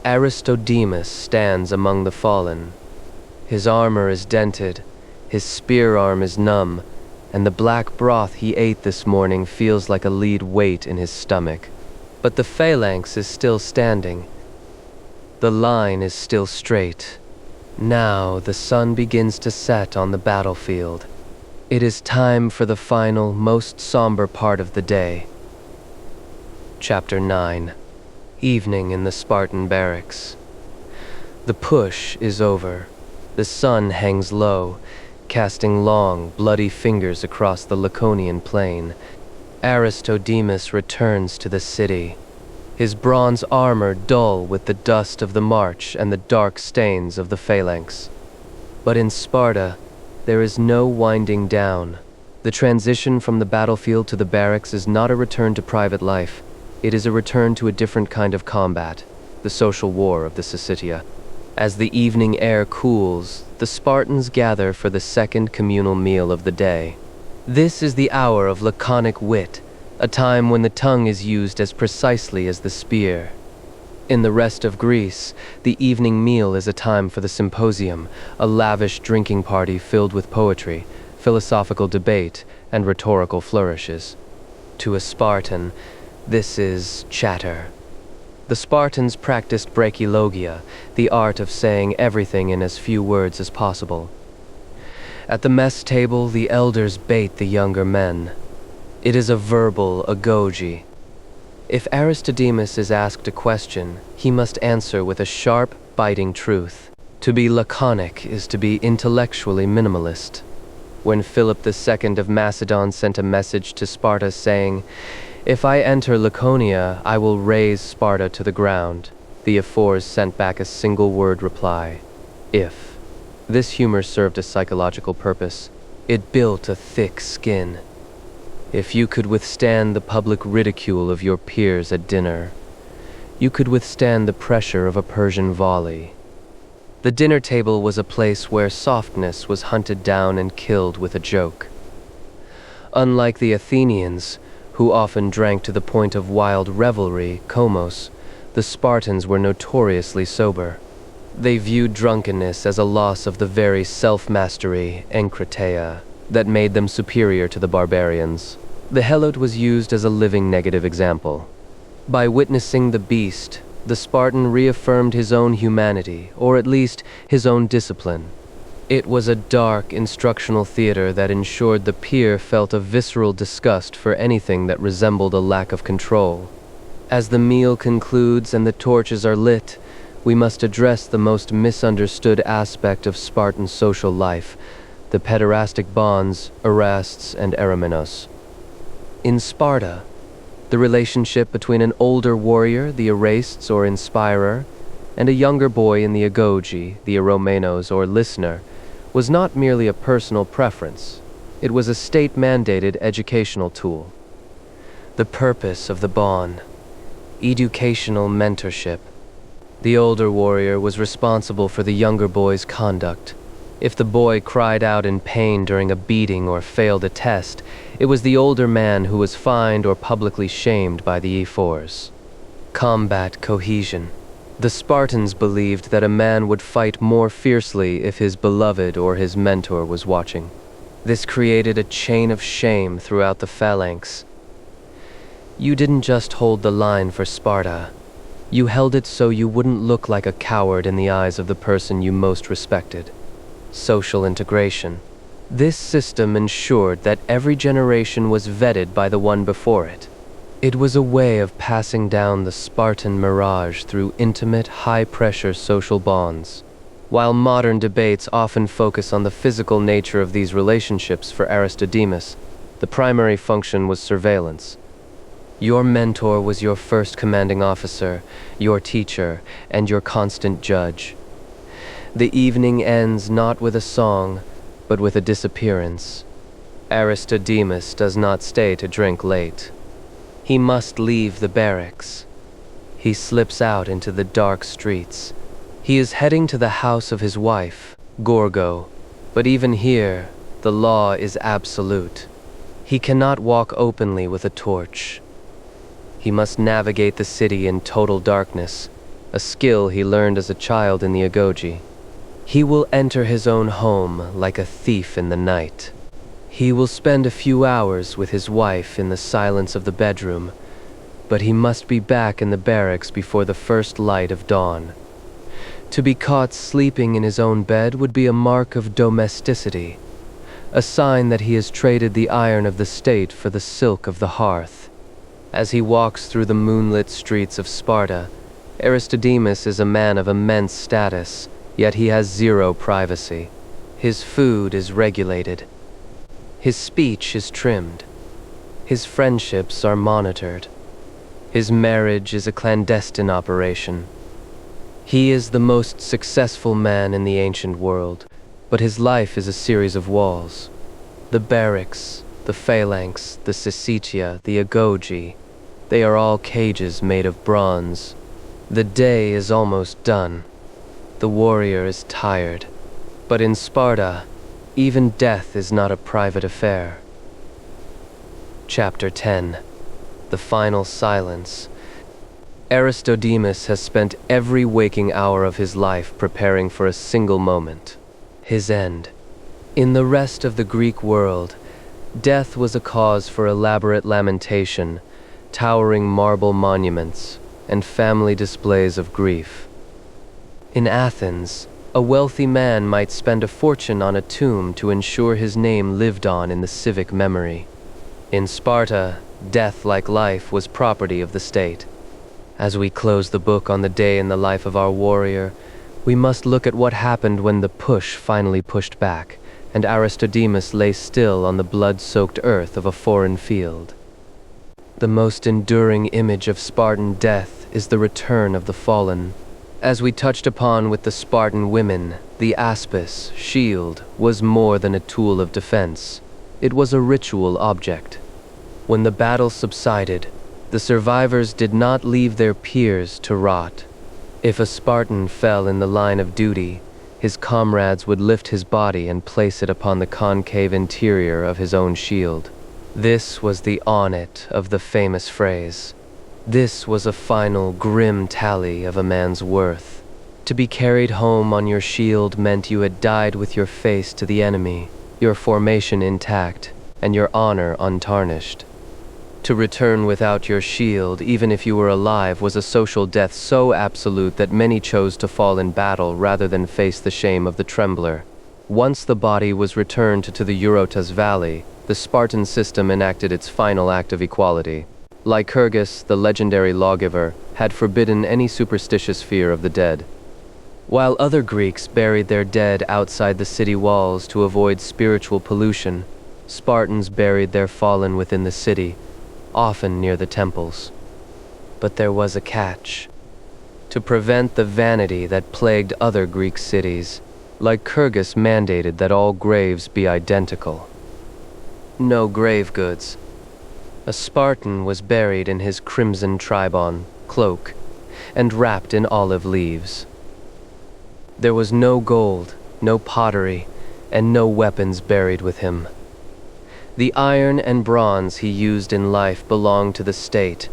Aristodemus stands among the fallen. His armor is dented, his spear arm is numb, and the black broth he ate this morning feels like a lead weight in his stomach. But the Phalanx is still standing. The line is still straight. Now the sun begins to set on the battlefield. It is time for the final, most somber part of the day. Chapter 9. Evening in the Spartan barracks. The push is over. The sun hangs low, casting long, bloody fingers across the Laconian plain. Aristodemus returns to the city, his bronze armor dull with the dust of the march and the dark stains of the Phalanx. But in Sparta, there is no winding down. The transition from the battlefield to the barracks is not a return to private life. It is a return to a different kind of combat, the social war of the Syssitia. As the evening air cools, the Spartans gather for the second communal meal of the day. This is the hour of laconic wit, a time when the tongue is used as precisely as the spear. In the rest of Greece, the evening meal is a time for the symposium, a lavish drinking party filled with poetry, philosophical debate, and rhetorical flourishes. To a Spartan, this is chatter. The Spartans practiced brachilogia, the art of saying everything in as few words as possible. At the mess table, the elders bait the younger men. It is a verbal agoge. If Aristodemus is asked a question, he must answer with a sharp, biting truth. To be laconic is to be intellectually minimalist. When Philip II of Macedon sent a message to Sparta saying, "If I enter Laconia, I will raze Sparta to the ground," the ephors sent back a single-word reply: "if." This humor served a psychological purpose. It built a thick skin. If you could withstand the public ridicule of your peers at dinner, you could withstand the pressure of a Persian volley. The dinner table was a place where softness was hunted down and killed with a joke. Unlike the Athenians, who often drank to the point of wild revelry, komos, the Spartans were notoriously sober. They viewed drunkenness as a loss of the very self-mastery, enkrateia, that made them superior to the barbarians. The Helot was used as a living negative example. By witnessing the beast, the Spartan reaffirmed his own humanity, or at least his own discipline. It was a dark, instructional theater that ensured the peer felt a visceral disgust for anything that resembled a lack of control. As the meal concludes and the torches are lit, we must address the most misunderstood aspect of Spartan social life, the pederastic bonds, arrests, and eromenos. In Sparta, the relationship between an older warrior, the arrests or inspirer, and a younger boy in the agoge, the eromenos or listener, was not merely a personal preference. It was a state-mandated educational tool. The purpose of the bond: educational mentorship. The older warrior was responsible for the younger boy's conduct. If the boy cried out in pain during a beating or failed a test, it was the older man who was fined or publicly shamed by the ephors. Combat cohesion. The Spartans believed that a man would fight more fiercely if his beloved or his mentor was watching. This created a chain of shame throughout the phalanx. You didn't just hold the line for Sparta. You held it so you wouldn't look like a coward in the eyes of the person you most respected. Social integration. This system ensured that every generation was vetted by the one before it. It was a way of passing down the Spartan mirage through intimate, high-pressure social bonds. While modern debates often focus on the physical nature of these relationships for Aristodemus, the primary function was surveillance. Your mentor was your first commanding officer, your teacher, and your constant judge. The evening ends not with a song, but with a disappearance. Aristodemus does not stay to drink late. He must leave the barracks. He slips out into the dark streets. He is heading to the house of his wife, Gorgo, but even here, the law is absolute. He cannot walk openly with a torch. He must navigate the city in total darkness, a skill he learned as a child in the agoge. He will enter his own home like a thief in the night. He will spend a few hours with his wife in the silence of the bedroom, but he must be back in the barracks before the first light of dawn. To be caught sleeping in his own bed would be a mark of domesticity, a sign that he has traded the iron of the state for the silk of the hearth. As he walks through the moonlit streets of Sparta, Aristodemus is a man of immense status, yet he has zero privacy. His food is regulated. His speech is trimmed. His friendships are monitored. His marriage is a clandestine operation. He is the most successful man in the ancient world, but his life is a series of walls. The barracks, the phalanx, the syssitia, the agoge, they are all cages made of bronze. The day is almost done. The warrior is tired. But in Sparta, even death is not a private affair. Chapter 10. The Final Silence. Aristodemus has spent every waking hour of his life preparing for a single moment, his end. In the rest of the Greek world, death was a cause for elaborate lamentation, towering marble monuments, and family displays of grief. In Athens, a wealthy man might spend a fortune on a tomb to ensure his name lived on in the civic memory. In Sparta, death, like life, was property of the state. As we close the book on the day in the life of our warrior, we must look at what happened when the push finally pushed back, and Aristodemus lay still on the blood-soaked earth of a foreign field. The most enduring image of Spartan death is the return of the fallen. As we touched upon with the Spartan women, the aspis, shield, was more than a tool of defense. It was a ritual object. When the battle subsided, the survivors did not leave their peers to rot. If a Spartan fell in the line of duty, his comrades would lift his body and place it upon the concave interior of his own shield. This was the on-it of the famous phrase. This was a final, grim tally of a man's worth. To be carried home on your shield meant you had died with your face to the enemy, your formation intact, and your honor untarnished. To return without your shield, even if you were alive, was a social death so absolute that many chose to fall in battle rather than face the shame of the trembler. Once the body was returned to the Eurotas Valley, the Spartan system enacted its final act of equality. Lycurgus, the legendary lawgiver, had forbidden any superstitious fear of the dead. While other Greeks buried their dead outside the city walls to avoid spiritual pollution, Spartans buried their fallen within the city, often near the temples. But there was a catch. To prevent the vanity that plagued other Greek cities, Lycurgus mandated that all graves be identical. No grave goods. A Spartan was buried in his crimson tribon, cloak, and wrapped in olive leaves. There was no gold, no pottery, and no weapons buried with him. The iron and bronze he used in life belonged to the state.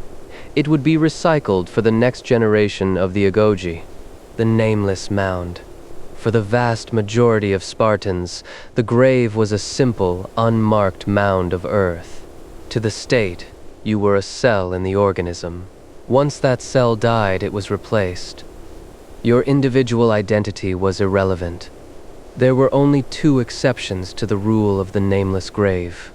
It would be recycled for the next generation of the agoge, the nameless mound. For the vast majority of Spartans, the grave was a simple, unmarked mound of earth. To the state, you were a cell in the organism. Once that cell died, it was replaced. Your individual identity was irrelevant. There were only two exceptions to the rule of the nameless grave.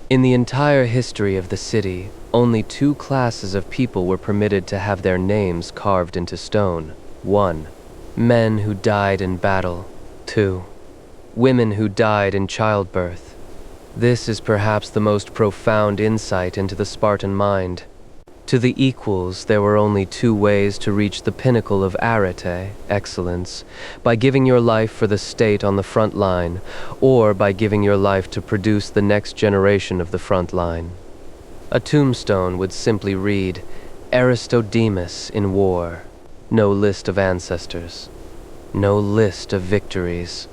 In the entire history of the city, only two classes of people were permitted to have their names carved into stone. 1. Men who died in battle. 2. Women who died in childbirth. This is perhaps the most profound insight into the Spartan mind. To the equals, there were only two ways to reach the pinnacle of arete, excellence, by giving your life for the state on the front line, or by giving your life to produce the next generation of the front line. A tombstone would simply read, Aristodemus in war. No list of ancestors. No list of victories.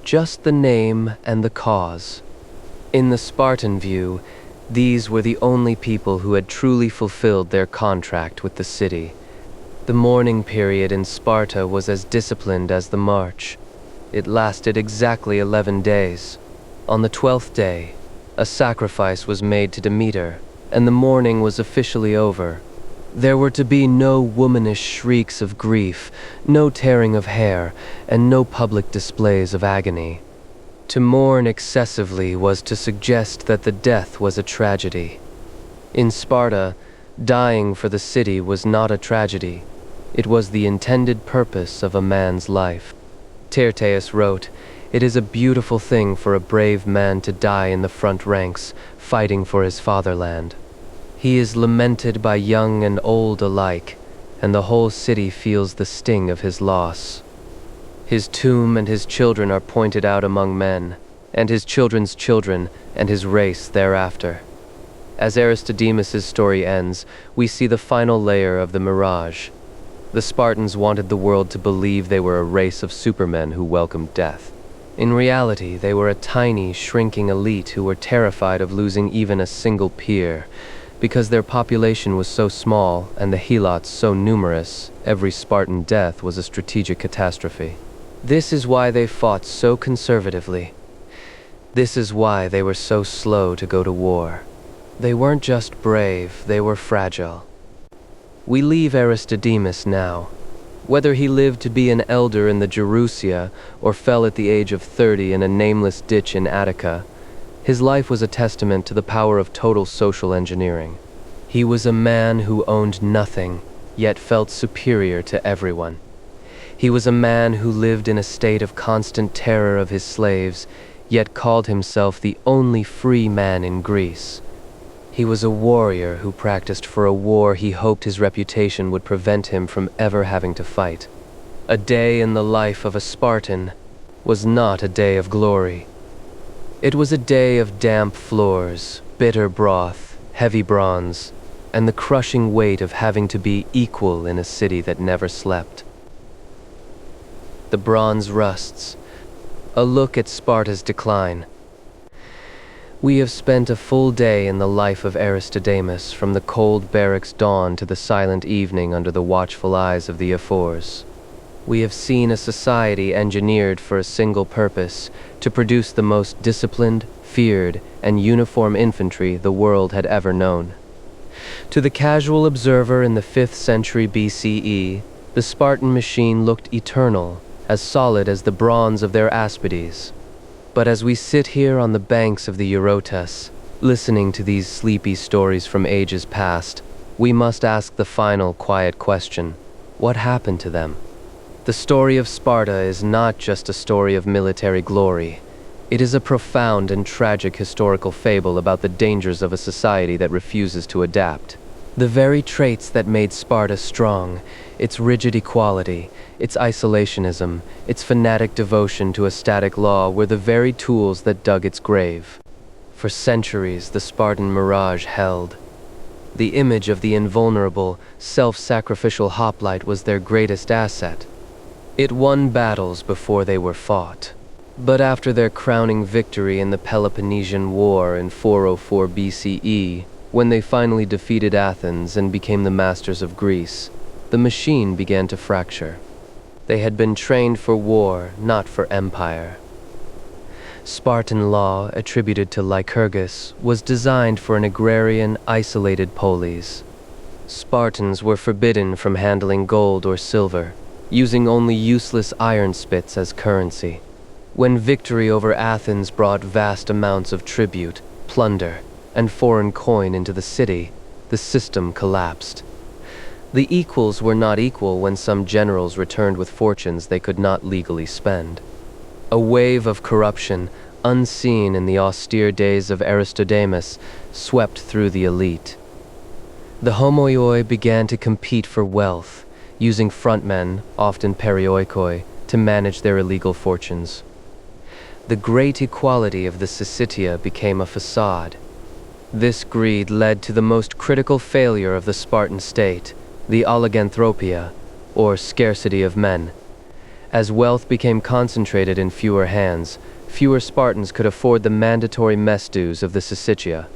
Just the name and the cause. In the Spartan view, these were the only people who had truly fulfilled their contract with the city. The mourning period in Sparta was as disciplined as the march. It lasted exactly 11 days. On the 12th day, a sacrifice was made to Demeter, and the mourning was officially over. There were to be no womanish shrieks of grief, no tearing of hair, and no public displays of agony. To mourn excessively was to suggest that the death was a tragedy. In Sparta, dying for the city was not a tragedy. It was the intended purpose of a man's life. Tyrtaeus wrote, "It is a beautiful thing for a brave man to die in the front ranks, fighting for his fatherland. He is lamented by young and old alike, and the whole city feels the sting of his loss. His tomb and his children are pointed out among men, and his children's children, and his race thereafter." As Aristodemus' story ends, we see the final layer of the mirage. The Spartans wanted the world to believe they were a race of supermen who welcomed death. In reality, they were a tiny, shrinking elite who were terrified of losing even a single peer. Because their population was so small and the Helots so numerous, every Spartan death was a strategic catastrophe. This is why they fought so conservatively. This is why they were so slow to go to war. They weren't just brave, they were fragile. We leave Aristodemus now. Whether he lived to be an elder in the Gerousia or fell at the age of 30 in a nameless ditch in Attica, his life was a testament to the power of total social engineering. He was a man who owned nothing, yet felt superior to everyone. He was a man who lived in a state of constant terror of his slaves, yet called himself the only free man in Greece. He was a warrior who practiced for a war he hoped his reputation would prevent him from ever having to fight. A day in the life of a Spartan was not a day of glory. It was a day of damp floors, bitter broth, heavy bronze, and the crushing weight of having to be equal in a city that never slept. The bronze rusts. A look at Sparta's decline. We have spent a full day in the life of Aristodemus, from the cold barracks dawn to the silent evening under the watchful eyes of the ephors. We have seen a society engineered for a single purpose, to produce the most disciplined, feared, and uniform infantry the world had ever known. To the casual observer in the 5th century BCE, the Spartan machine looked eternal, as solid as the bronze of their aspides. But as we sit here on the banks of the Eurotas, listening to these sleepy stories from ages past, we must ask the final quiet question: what happened to them? The story of Sparta is not just a story of military glory. It is a profound and tragic historical fable about the dangers of a society that refuses to adapt. The very traits that made Sparta strong, its rigid equality, its isolationism, its fanatic devotion to a static law, were the very tools that dug its grave. For centuries, the Spartan mirage held. The image of the invulnerable, self-sacrificial hoplite was their greatest asset. It won battles before they were fought. But after their crowning victory in the Peloponnesian War in 404 BCE, when they finally defeated Athens and became the masters of Greece, the machine began to fracture. They had been trained for war, not for empire. Spartan law, attributed to Lycurgus, was designed for an agrarian, isolated polis. Spartans were forbidden from handling gold or silver, using only useless iron spits as currency. When victory over Athens brought vast amounts of tribute, plunder, and foreign coin into the city, the system collapsed. The equals were not equal when some generals returned with fortunes they could not legally spend. A wave of corruption, unseen in the austere days of Aristodemus, swept through the elite. The homoioi began to compete for wealth, using frontmen, often perioikoi, to manage their illegal fortunes. The great equality of the Syssitia became a facade. This greed led to the most critical failure of the Spartan state, the oliganthropia, or scarcity of men. As wealth became concentrated in fewer hands, fewer Spartans could afford the mandatory mess dues of the Syssitia.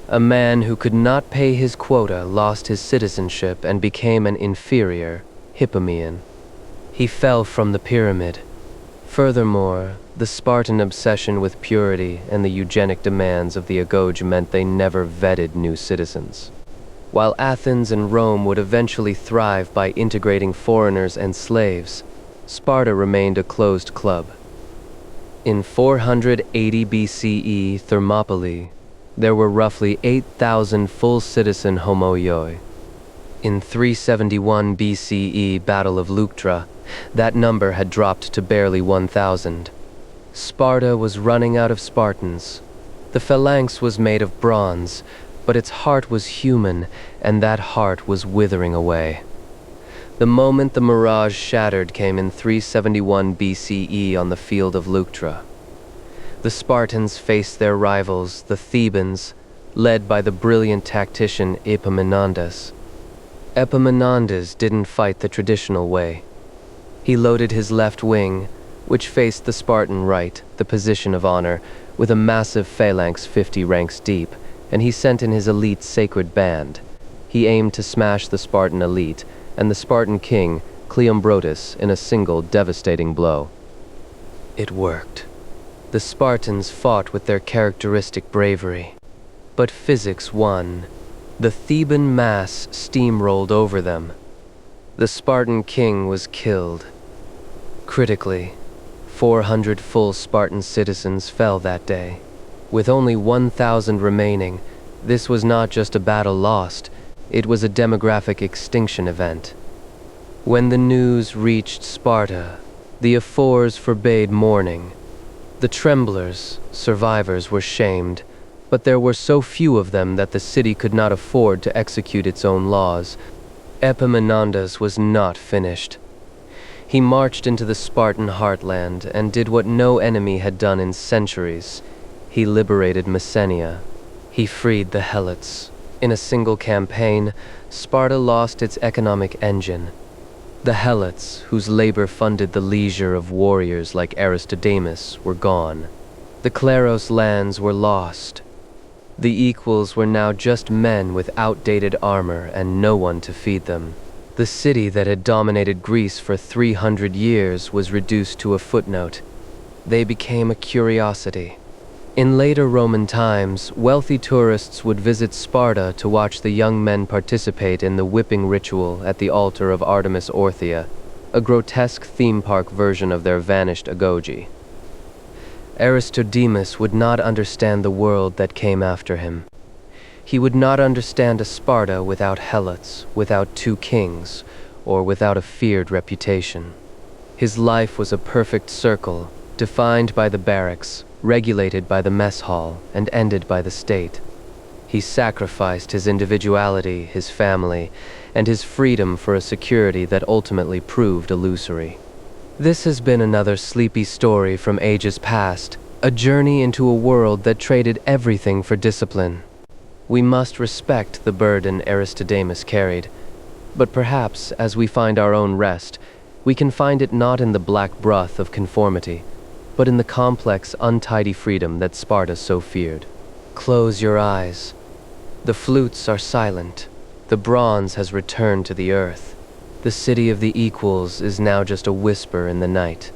A man who could not pay his quota lost his citizenship and became an inferior, Hippomean. He fell from the pyramid. Furthermore, the Spartan obsession with purity and the eugenic demands of the agoge meant they never vetted new citizens. While Athens and Rome would eventually thrive by integrating foreigners and slaves, Sparta remained a closed club. In 480 BCE Thermopylae, there were roughly 8,000 full-citizen homoioi. In 371 BCE Battle of Leuctra, that number had dropped to barely 1,000. Sparta was running out of Spartans. The Phalanx was made of bronze, but its heart was human, and that heart was withering away. The moment the mirage shattered came in 371 BCE on the field of Leuctra. The Spartans faced their rivals, the Thebans, led by the brilliant tactician Epaminondas. Epaminondas didn't fight the traditional way. He loaded his left wing, which faced the Spartan right, the position of honor, with a massive phalanx 50 ranks deep, and he sent in his elite sacred band. He aimed to smash the Spartan elite and the Spartan king, Cleombrotus, in a single devastating blow. It worked. The Spartans fought with their characteristic bravery. But physics won. The Theban mass steamrolled over them. The Spartan king was killed. Critically, 400 full Spartan citizens fell that day. With only 1,000 remaining, this was not just a battle lost, it was a demographic extinction event. When the news reached Sparta, the ephors forbade mourning. The tremblers, survivors, were shamed, but there were so few of them that the city could not afford to execute its own laws. Epaminondas was not finished. He marched into the Spartan heartland and did what no enemy had done in centuries. He liberated Messenia. He freed the Helots. In a single campaign, Sparta lost its economic engine. The Helots, whose labor funded the leisure of warriors like Aristodemus, were gone. The Kleros lands were lost. The equals were now just men with outdated armor and no one to feed them. The city that had dominated Greece for 300 years was reduced to a footnote. They became a curiosity. In later Roman times, wealthy tourists would visit Sparta to watch the young men participate in the whipping ritual at the altar of Artemis Orthia, a grotesque theme park version of their vanished agoge. Aristodemus would not understand the world that came after him. He would not understand a Sparta without Helots, without two kings, or without a feared reputation. His life was a perfect circle, defined by the barracks, regulated by the mess hall, and ended by the state. He sacrificed his individuality, his family, and his freedom for a security that ultimately proved illusory. This has been another sleepy story from ages past, a journey into a world that traded everything for discipline. We must respect the burden Aristodemus carried, but perhaps as we find our own rest, we can find it not in the black broth of conformity, but in the complex, untidy freedom that Sparta so feared. Close your eyes. The flutes are silent. The bronze has returned to the earth. The city of the equals is now just a whisper in the night.